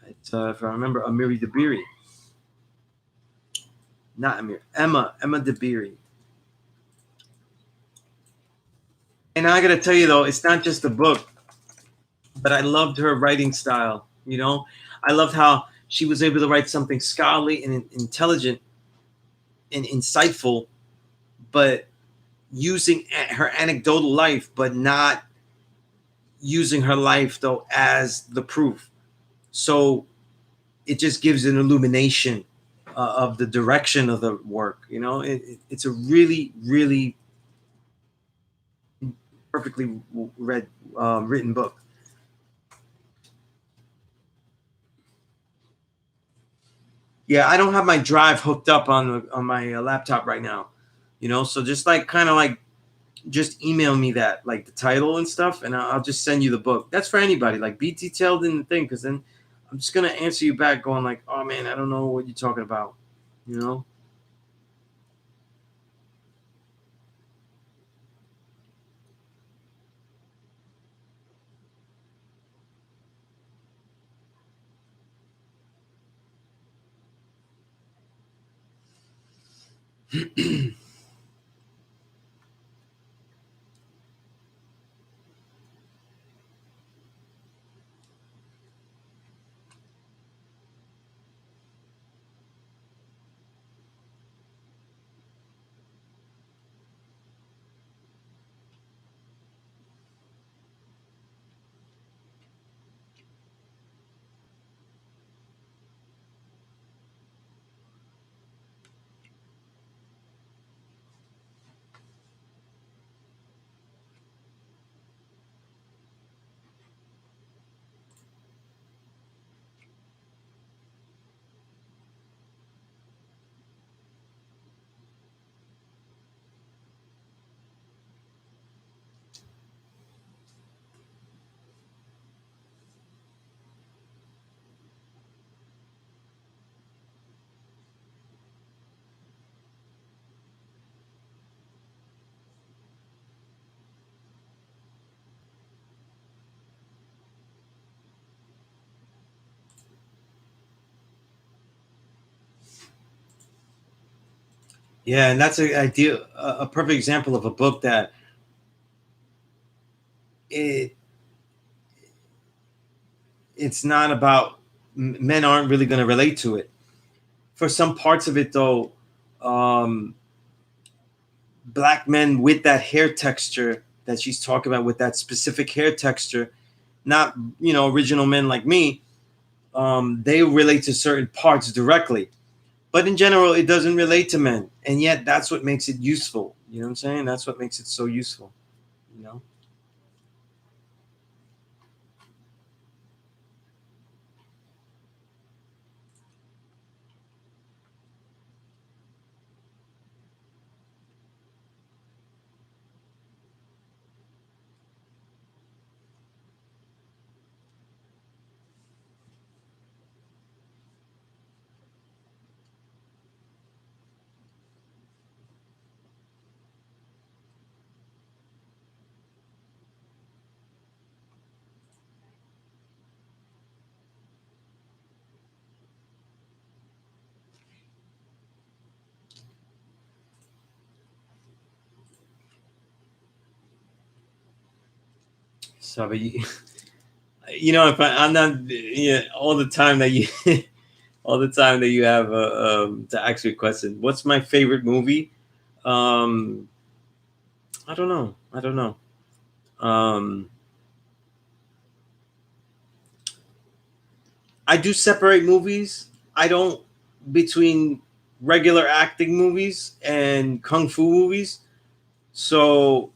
It's if I remember, Amiri Dabiri. Not Amir. Emma Dabiri. And I gotta tell you though, it's not just a book, but I loved her writing style. I loved how she was able to write something scholarly and intelligent and insightful, but using her anecdotal life, but not using her life though as the proof. So it just gives an illumination of the direction of the work. It's a really, really perfectly read, written book. Yeah, I don't have my drive hooked up on my laptop right now. So just like kind of like just email me that like the title and stuff, and I'll just send you the book. That's for anybody. Like be detailed in the thing, because then I'm just gonna answer you back, going like, "Oh man, I don't know what you're talking about." You know. Yeah, and that's a idea, a perfect example of a book that it it's not about men aren't really going to relate to it. For some parts of it, though, um, black men with that hair texture that she's talking about, with that specific hair texture, not original men like me, they relate to certain parts directly. But in general, it doesn't relate to men, and yet that's what makes it useful. You know what I'm saying? That's what makes it so useful. You know. So, but if I'm not, all the time that you, all the time that you have to ask you a question, what's my favorite movie? Um, I don't know. I don't know. Um, I do separate movies. I don't between regular acting movies and kung fu movies. So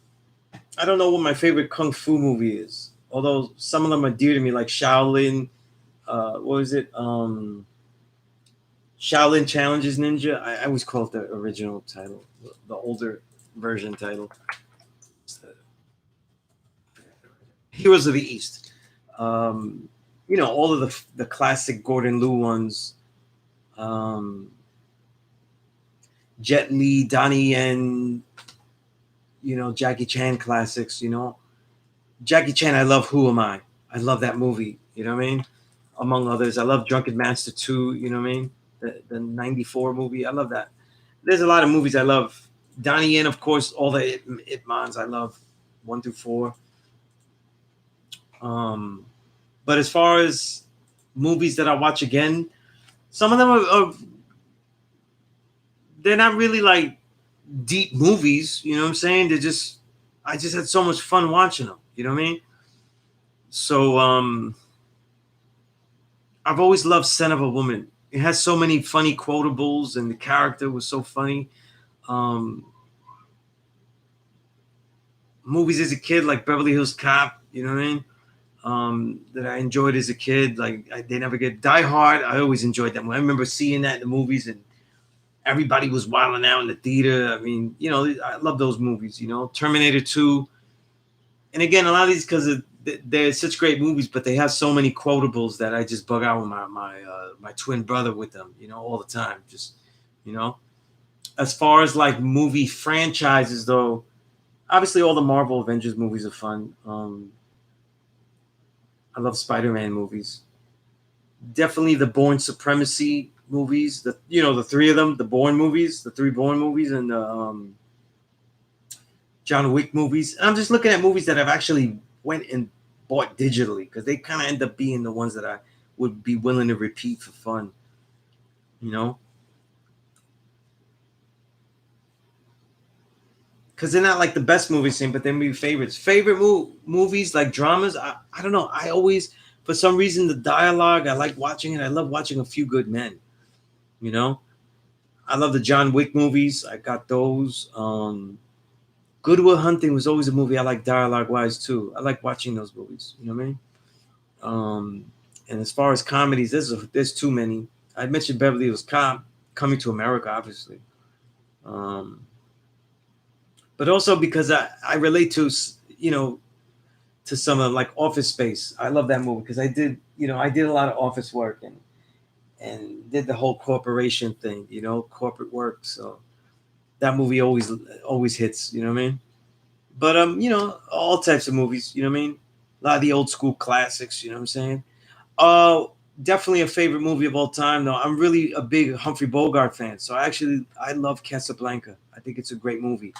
I don't know what my favorite kung fu movie is. Although some of them are dear to me, like Shaolin. What was it? Shaolin Challenges Ninja. I always call it the original title, the older version title. Heroes of the East. Um, all of the classic Gordon Liu ones. Um, Jet Li, Donnie Yen, Jackie Chan classics. Jackie Chan. I love Who Am I? I love that movie. You know what I mean? Among others, I love Drunken Master 2. You know what I mean? The '94 movie. I love that. There's a lot of movies I love. Donnie Yen, of course, all the Ip Mans I love, 1 through 4. Um, but as far as movies that I watch again, some of them are they're not really like deep movies. You know what I'm saying? I just had so much fun watching them. You know what I mean? So I've always loved Son of a Woman. It has so many funny quotables, and the character was so funny. Um, Movies as a kid like Beverly Hills Cop. You know what I mean? That I enjoyed as a kid. Like they never get Die Hard. I always enjoyed that one. I remember seeing that in the movies, and everybody was wilding out in the theater. I mean, I love those movies. Terminator 2, and again, a lot of these because they're such great movies, but they have so many quotables that I just bug out with my twin brother with them. All the time. Just you know, as far as like movie franchises, though, obviously all the Marvel Avengers movies are fun. I love Spider-Man movies. Definitely the Born Supremacy movies. The three of them, the Born movies, the three Born movies, and the John Wick movies. And I'm just looking at movies that I've actually went and bought digitally because they kind of end up being the ones that I would be willing to repeat for fun. You know, because they're not like the best movies, but they're movie favorites. Favorite movies like dramas. I don't know. I always, for some reason, the dialogue. I like watching it. I love watching A Few Good Men. You know, I love the John Wick movies. I got those. Good Will Hunting was always a movie I like dialogue wise too. I like watching those movies. You know what I mean? And as far as comedies, there's too many. I mentioned Beverly Hills Cop, Coming to America, obviously, um, but also because I relate to to some of like Office Space. I love that movie because I did a lot of office work and did the whole corporation thing, corporate work. So that movie always hits. You know what I mean? But all types of movies. You know what I mean? A lot of the old school classics. You know what I'm saying? Definitely a favorite movie of all time, though. I'm really a big Humphrey Bogart fan, so I love Casablanca. I think it's a great movie.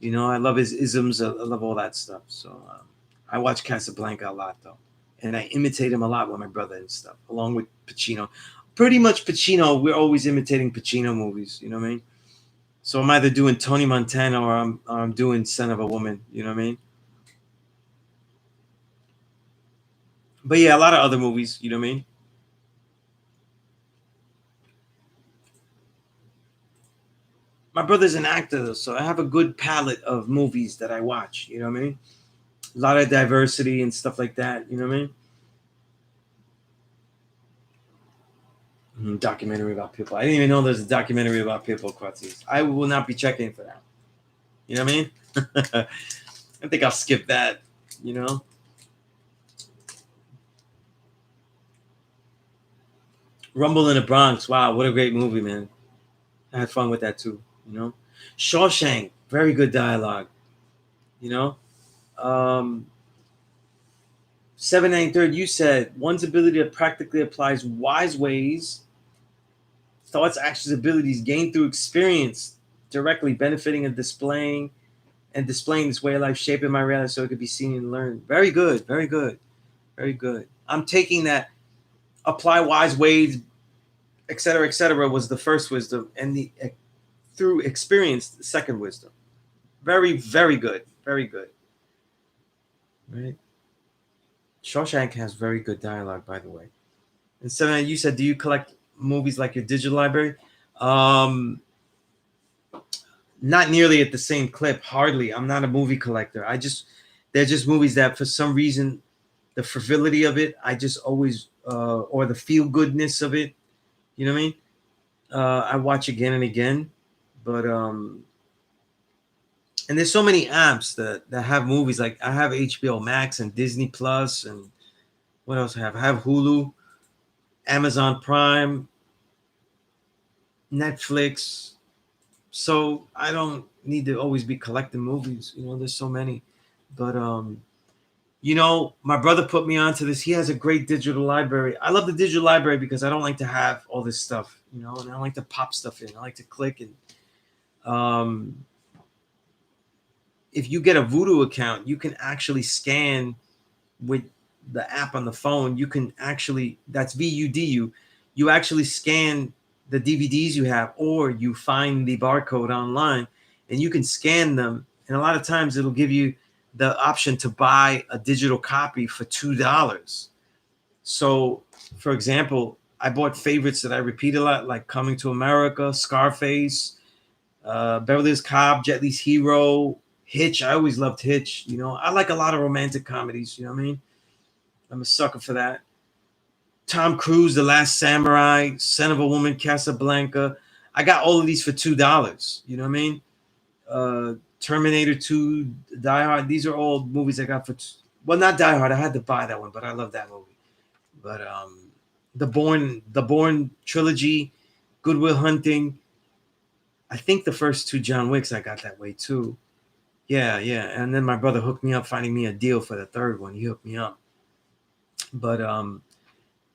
I love his isms. I love all that stuff. So I watch Casablanca a lot, though, and I imitate him a lot with my brother and stuff, along with Pacino. Pretty much Pacino. We're always imitating Pacino movies. You know what I mean? So I'm either doing Tony Montana or I'm doing Son of a Woman. You know what I mean? But yeah, a lot of other movies. You know what I mean? My brother's an actor, so I have a good palette of movies that I watch. You know what I mean? A lot of diversity and stuff like that. You know what I mean? Documentary about people. I didn't even know there's a documentary about people, Quartzes. I will not be checking for that. You know what I mean? I think I'll skip that. You know? Rumble in the Bronx. Wow, what a great movie, man. I had fun with that too. You know? Shawshank. Very good dialogue. You know? Um, 793rd, you said one's ability to practically applies wise ways, thoughts, actions, abilities gained through experience, directly benefiting and displaying this way of life, shaping my reality so it could be seen and learned. Very good, very good, very good. I'm taking that apply wise ways, etc., was the first wisdom, and the through experience, the second wisdom. Very, very good, very good. Right. Shawshank has very good dialogue, by the way. And so you said, do you collect movies like your digital library? Um, Not nearly at the same clip. Hardly. I'm not a movie collector. They're just movies that for some reason, the frivolity of it, I just always, or the feel goodness of it. You know what I mean? I watch again and again, but and there's so many apps that have movies. Like I have HBO Max and Disney Plus, and what else I have? I have Hulu, Amazon Prime, Netflix. So I don't need to always be collecting movies. There's so many. But my brother put me onto this. He has a great digital library. I love the digital library because I don't like to have all this stuff, and I don't like to pop stuff in. I like to click and um if you get a Voodoo account, you can actually scan with the app on the phone. You can actually, that's VUDU. You actually scan the DVDs you have, or you find the barcode online and you can scan them. And a lot of times it'll give you the option to buy a digital copy for $2. So, for example, I bought favorites that I repeat a lot, like Coming to America, Scarface, Beverly Hills Cop, Jet Li's Hero, Hitch. I always loved Hitch. I like a lot of romantic comedies. You know what I mean? I'm a sucker for that. Tom Cruise, The Last Samurai, Son of a Woman, Casablanca. I got all of these for $2. You know what I mean? Terminator 2, Die Hard. These are all movies I got for. Well, not Die Hard. I had to buy that one, but I love that movie. But the Bourne trilogy, Good Will Hunting. I think the first two John Wicks I got that way too. Yeah, yeah. And then my brother hooked me up, finding me a deal for the third one. He hooked me up. But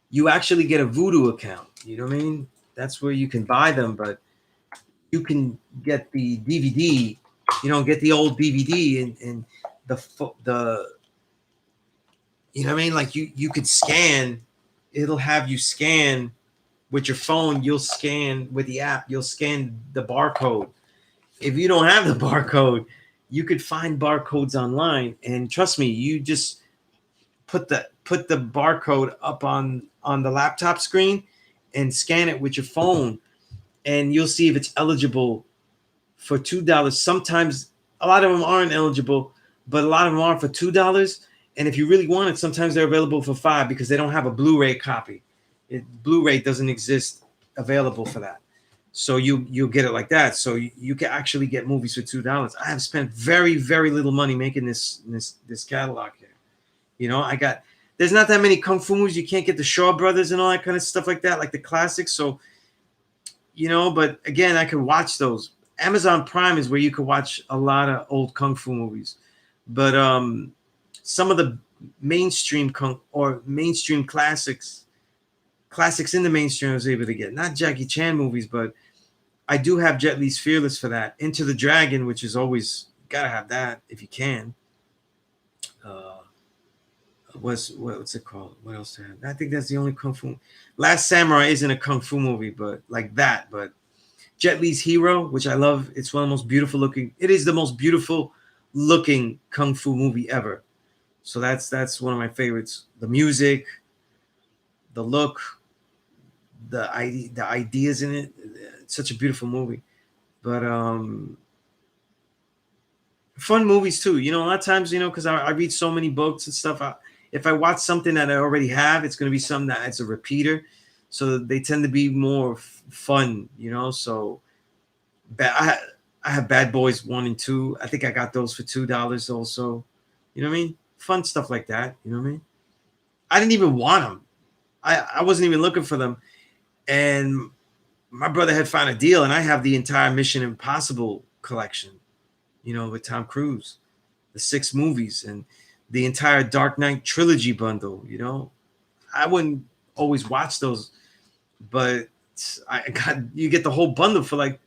you actually get a Voodoo account. You know what I mean? That's where you can buy them, but you can get the DVD. Get the old DVD and the you know what I mean? Like you could scan. It'll have you scan with your phone. You'll scan with the app. You'll scan the barcode. If you don't have the barcode, you could find barcodes online, and trust me, you just put the barcode up on the laptop screen and scan it with your phone, and you'll see if it's eligible for $2. Sometimes a lot of them aren't eligible, but a lot of them are for $2. And if you really want it, sometimes they're available for $5 because they don't have a Blu-ray copy. Blu-ray doesn't exist available for that. So you get it like that. So you can actually get movies for $2. I have spent very, very little money making this catalog here. There's not that many kung fu movies. You can't get the Shaw Brothers and all that kind of stuff like that, like the classics. So, but again, I could watch those. Amazon Prime is where you could watch a lot of old kung fu movies. But some of the mainstream classics, classics in the mainstream I was able to get. Not Jackie Chan movies, but I do have Jet Li's Fearless for that. Into the Dragon, which is always gotta have that if you can. Uh, what's it called? What else to have? I think that's the only kung fu. Last Samurai isn't a kung fu movie, but like that. But Jet Li's Hero, which I love, it's one of the most beautiful looking. It is the most beautiful looking kung fu movie ever. So that's one of my favorites. The music, the look, the ideas in it. It's such a beautiful movie. But fun movies too. You know, a lot of times, you know, because I read so many books and stuff. If I watch something that I already have, it's going to be something that it's a repeater. So they tend to be more fun, you know. So I have Bad Boys 1 and 2. I think I got those for $2 also. You know what I mean? Fun stuff like that. You know what I mean? I didn't even want them. I wasn't even looking for them. And my brother had found a deal, and I have the entire Mission Impossible collection, you know, with Tom Cruise, the 6 movies, and the entire Dark Knight trilogy bundle. You know, I wouldn't always watch those, but you get the whole bundle for like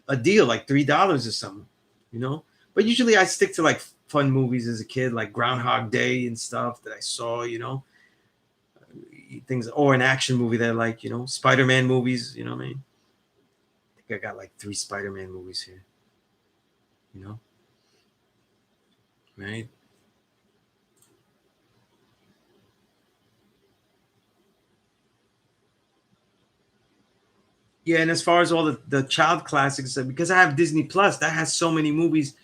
a deal, like $3 or something, you know. But usually I stick to like fun movies as a kid, like Groundhog Day and stuff that I saw, you know, things, or an action movie that I like, you know, Spider-Man movies, you know what I mean? I think I got like 3 Spider-Man movies here, you know, right? Yeah, and as far as all the child classics, because I have Disney Plus, that has so many movies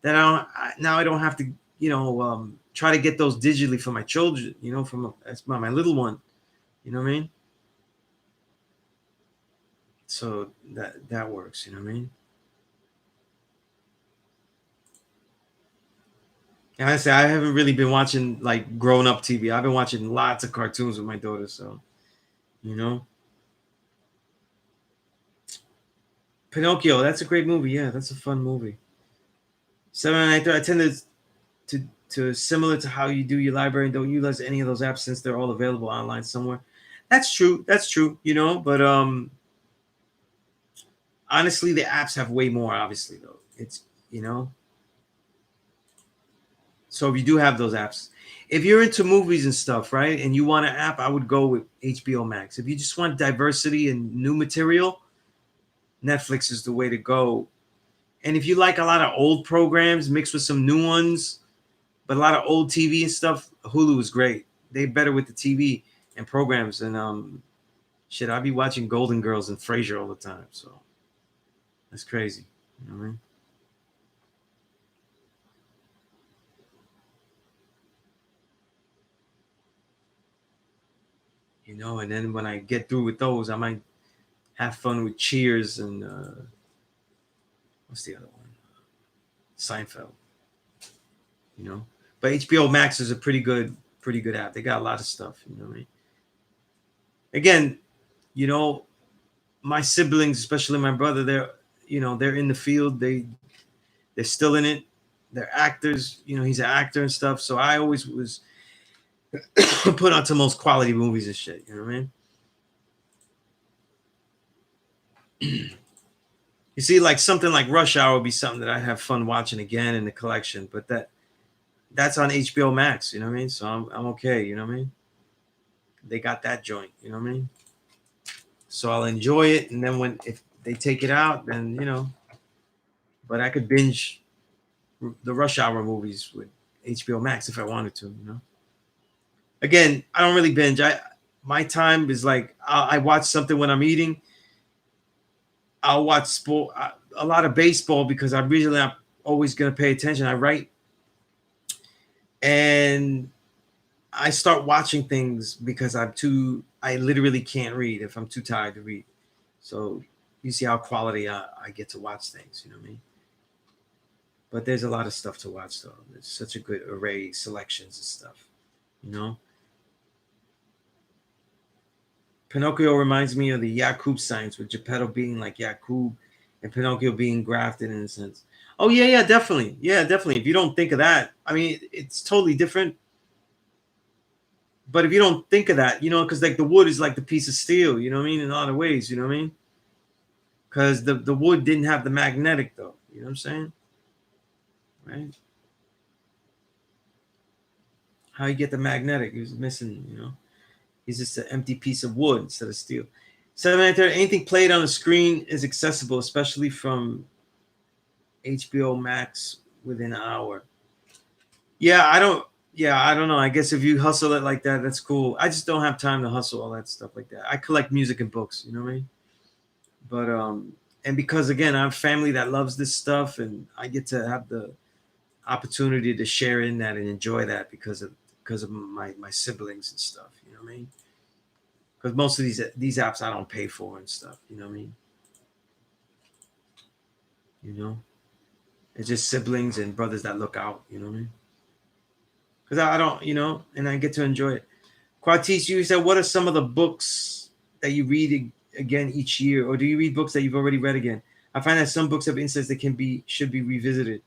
that now I don't have to, you know, try to get those digitally for my children, you know, from that's my little one, you know what I mean? So that works, you know what I mean? And I say I haven't really been watching like grown up TV. I've been watching lots of cartoons with my daughter, so you know. Pinocchio, that's a great movie. Yeah, that's a fun movie. 7 and 9. I tend to similar to how you do your library and don't utilize any of those apps since they're all available online somewhere. That's true. That's true. You know, but honestly, the apps have way more. Obviously, though, it's you know. So if you do have those apps, if you're into movies and stuff, right, and you want an app, I would go with HBO Max. If you just want diversity and new material, Netflix is the way to go. And if you like a lot of old programs mixed with some new ones, but a lot of old TV and stuff, Hulu is great. They better with the TV and programs. And shit, I'll be watching Golden Girls and Frasier all the time. So that's crazy. You know what I mean? You know, and then when I get through with those, I might have fun with Cheers and what's the other one? Seinfeld. You know, but HBO Max is a pretty good app. They got a lot of stuff. You know what I mean? Again, you know, my siblings, especially my brother, they're you know they're in the field. They're still in it. They're actors. You know, he's an actor and stuff. So I always was put onto most quality movies and shit. You know what I mean? You see, like something like Rush Hour would be something that I have fun watching again in the collection. But that's on HBO Max. You know what I mean? So I'm okay. You know what I mean? They got that joint. You know what I mean? So I'll enjoy it, and then when if they take it out, then you know. But I could binge the Rush Hour movies with HBO Max if I wanted to. You know. Again, I don't really binge. My time is like I watch something when I'm eating. I'll watch sport, a lot of baseball because I'm really not always gonna pay attention. I write and I start watching things because I literally can't read if I'm too tired to read. So you see how quality I get to watch things. You know what I mean? But there's a lot of stuff to watch though. There's such a good array selections and stuff. You know. Pinocchio reminds me of the Yakub science with Geppetto being like Yakub and Pinocchio being grafted in a sense. Oh yeah, definitely. Yeah, definitely. If you don't think of that, I mean, it's totally different. But if you don't think of that, because like the wood is like the piece of steel, you know what I mean, in a lot of ways, you know what I mean, because the wood didn't have the magnetic though, you know what I'm saying, right? How you get the magnetic? He was missing, He's just an empty piece of wood instead of steel. 7:30. Anything played on the screen is accessible, especially from HBO Max within an hour. Yeah, I don't. Yeah, I don't know. I guess if you hustle it like that, that's cool. I just don't have time to hustle all that stuff like that. I collect music and books. You know what I mean? But and because again, I have family that loves this stuff, and I get to have the opportunity to share in that and enjoy that because of my siblings and stuff. You know what I mean? Because most of these apps I don't pay for and stuff. You know what I mean? You know, it's just siblings and brothers that look out. You know what I mean? Because I don't, and I get to enjoy it. Quartis, you said, what are some of the books that you read again each year, or do you read books that you've already read again? I find that some books have insights that should be revisited.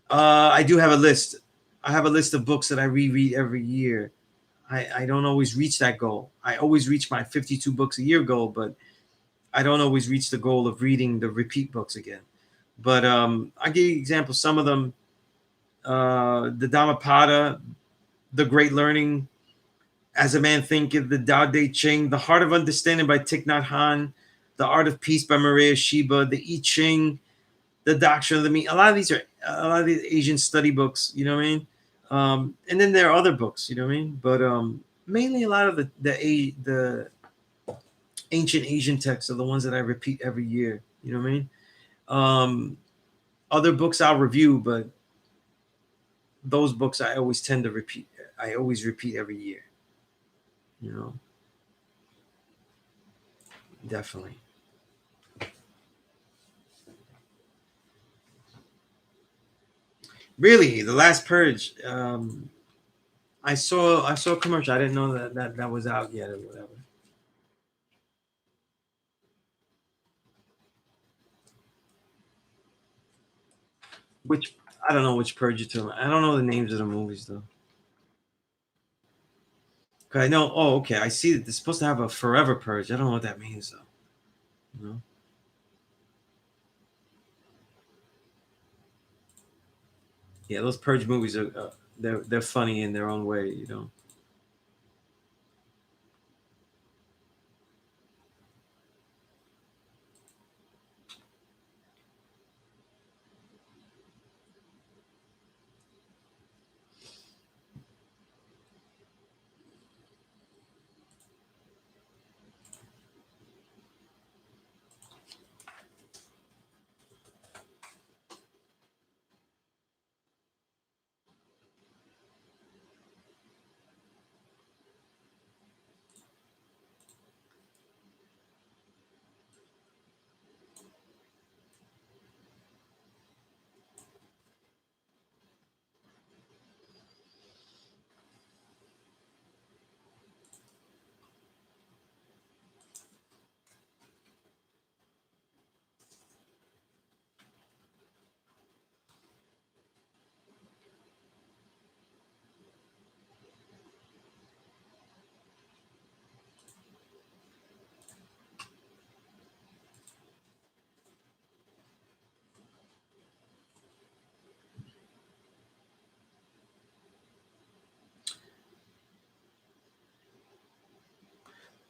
I do have a list. I have a list of books that I reread every year. I don't always reach that goal. I always reach my 52 books a year goal, but I don't always reach the goal of reading the repeat books again. But I'll give you examples. Some of them, the Dhammapada, The Great Learning, As a Man Thinketh, the Tao Te Ching, The Heart of Understanding by Thich Nhat Hanh, The Art of Peace by Maria Shiba, The I Ching, The Doctrine of the Mean. A lot of these Asian study books, you know what I mean? And then there are other books, you know what I mean? But mainly a lot of the ancient Asian texts are the ones that I repeat every year, you know what I mean? Other books I'll review, but those books I always tend to repeat. I always repeat every year, you know. Definitely. Really, The Last Purge. I saw a commercial. I didn't know that was out yet or whatever. Which I don't know which Purge you're talking about. I don't know the names of the movies though. 'Cause I know. Oh, okay. I see that they're supposed to have a forever Purge. I don't know what that means though. You know? Yeah, those Purge movies are they're funny in their own way. You know.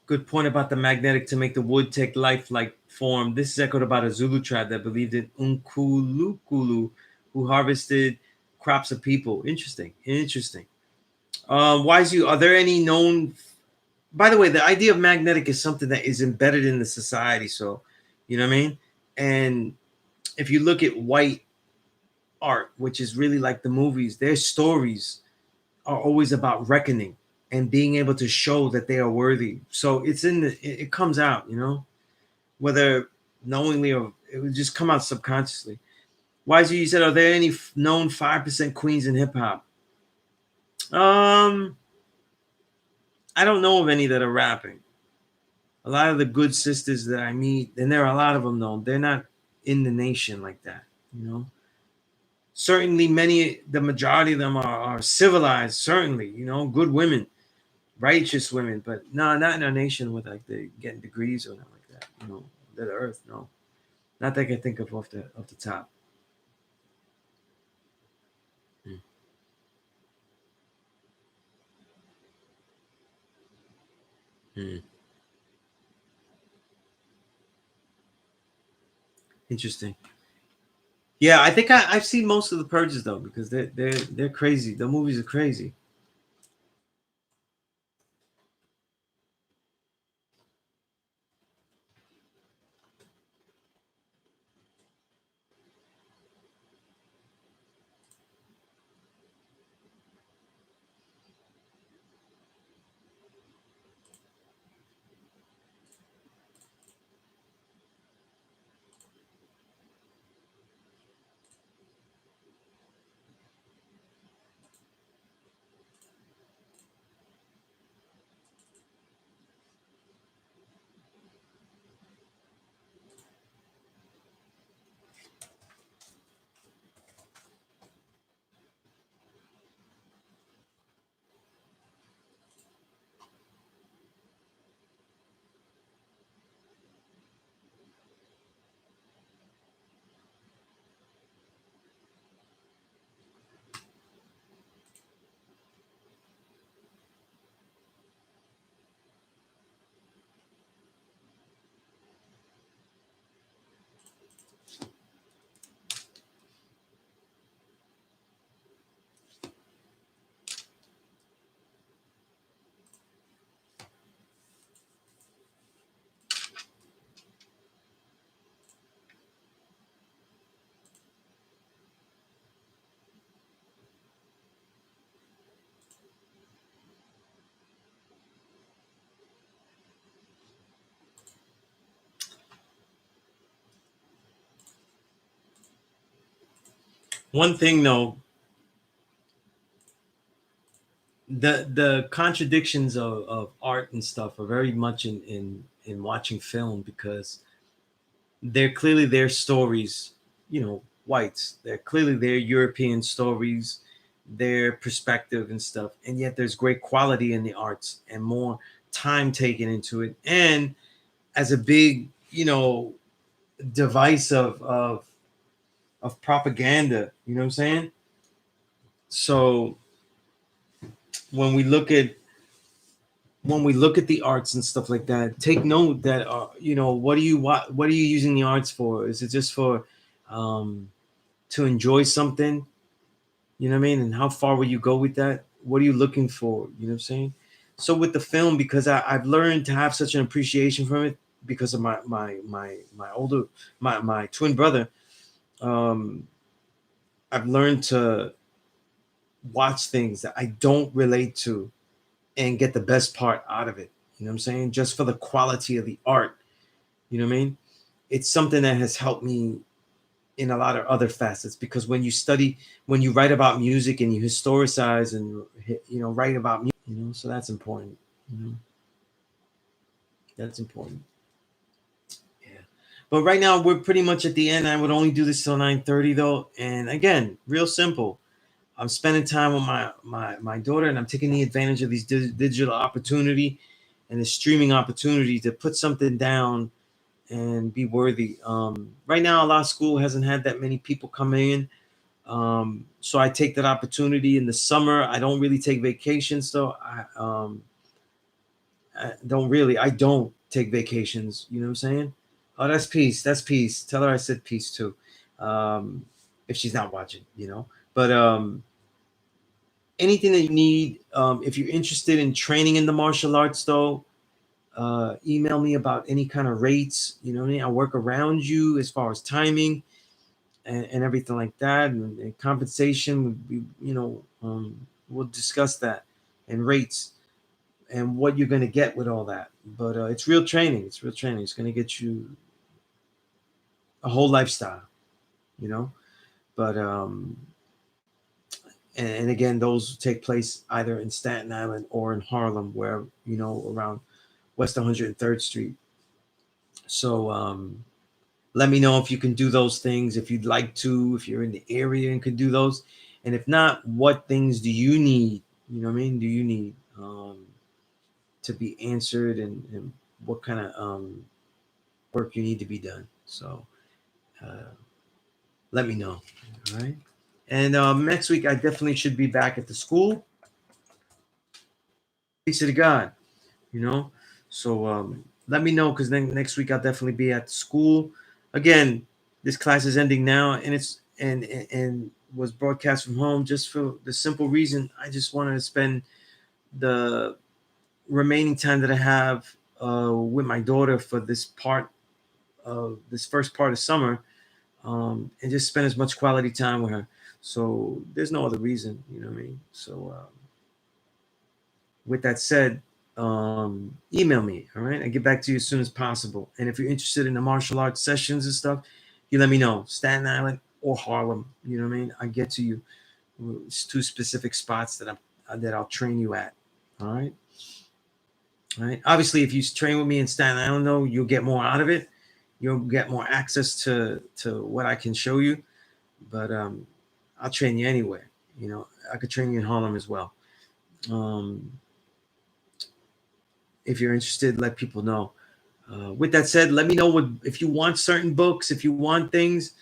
Good point about the magnetic to make the wood take lifelike form. This is echoed about a Zulu tribe that believed in Unkulukulu, who harvested crops of people. Interesting. Interesting. Wise you, are there any known? By the way, the idea of magnetic is something that is embedded in the society. So, you know what I mean? And if you look at white art, which is really like the movies, their stories are always about reckoning and being able to show that they are worthy. So it's it comes out, whether knowingly or it would just come out subconsciously. Wise you said, are there any known 5% queens in hip hop? Um, I don't know of any that are rapping. A lot of the good sisters that I meet, and there are a lot of them though, they're not in the nation like that, you know. Certainly, the majority of them are civilized. Certainly, good women, righteous women, but no, not in our nation with like the getting degrees or nothing like that. The earth, no, not that I can think of off the top. Mm. Mm. Interesting. Yeah, I think I've seen most of the purges though because they're crazy. The movies are crazy. One thing though, the contradictions of art and stuff are very much in watching film because they're clearly their stories, whites. They're clearly their European stories, their perspective and stuff. And yet there's great quality in the arts and more time taken into it. And as a big, device of propaganda, you know what I'm saying? So when we look at the arts and stuff like that, take note that what are you using the arts for? Is it just for um, to enjoy something? You know what I mean? And how far will you go with that? What are you looking for? You know what I'm saying? So with the film, because I've learned to have such an appreciation from it because of my twin brother. Um, I've learned to watch things that I don't relate to and get the best part out of it. You know what I'm saying? Just for the quality of the art. You know what I mean? It's something that has helped me in a lot of other facets because when you write about music and you historicize and write about music, so that's important. You know, that's important. Yeah. But right now we're pretty much at the end. I would only do this till 9:30 though. And again, real simple. I'm spending time with my daughter, and I'm taking the advantage of these digital opportunity and the streaming opportunity to put something down and be worthy. Right now, a lot of school hasn't had that many people come in, so I take that opportunity in the summer. I don't really take vacations though. I don't take vacations. You know what I'm saying? Oh, that's peace. That's peace. Tell her I said peace too. If she's not watching, But anything that you need, if you're interested in training in the martial arts, though, email me about any kind of rates. You know what I mean? I'll work around you as far as timing and everything like that, and compensation. We'll discuss that and rates and what you're going to get with all that. But it's real training. It's real training. It's going to get you a whole lifestyle, you know. But and again, those take place either in Staten Island or in Harlem, where around West 103rd Street. So let me know if you can do those things, if you'd like to, if you're in the area and could do those. And if not, what things do you need? You know what I mean? Do you need? to be answered, and what kind of work you need to be done. So uh, let me know. All right. And next week, I definitely should be back at the school. Peace to God, you know. So let me know, because then next week I'll definitely be at the school. Again, this class is ending now, and and was broadcast from home just for the simple reason I just wanted to spend the remaining time that I have with my daughter for this part of this first part of summer, and just spend as much quality time with her. So there's no other reason, you know what I mean? So with that said, email me, all right? I get back to you as soon as possible. And if you're interested in the martial arts sessions and stuff, you let me know. Staten Island or Harlem, you know what I mean? I get to you. It's two specific spots that I'll train you at. All right. All right. Obviously, if you train with me in Staten Island, though, you'll get more out of it. You'll get more access to what I can show you. But I'll train you anywhere. You know, I could train you in Harlem as well. Um, if you're interested, let people know. With that said, let me know if you want certain books, if you want things.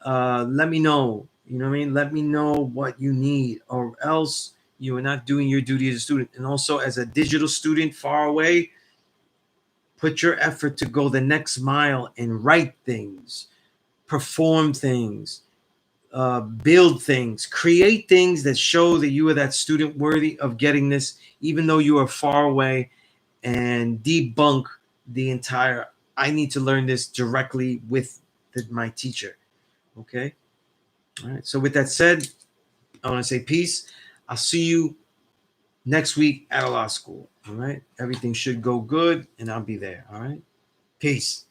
Let me know. You know what I mean? Let me know what you need, or else you are not doing your duty as a student. And also, as a digital student far away, put your effort to go the next mile and write things, perform things, build things, create things that show that you are that student worthy of getting this, even though you are far away, and debunk the entire I need to learn this directly with my teacher. Okay. All right. So with that said, I want to say peace. I'll see you next week at a law school. All right. Everything should go good, and I'll be there. All right. Peace.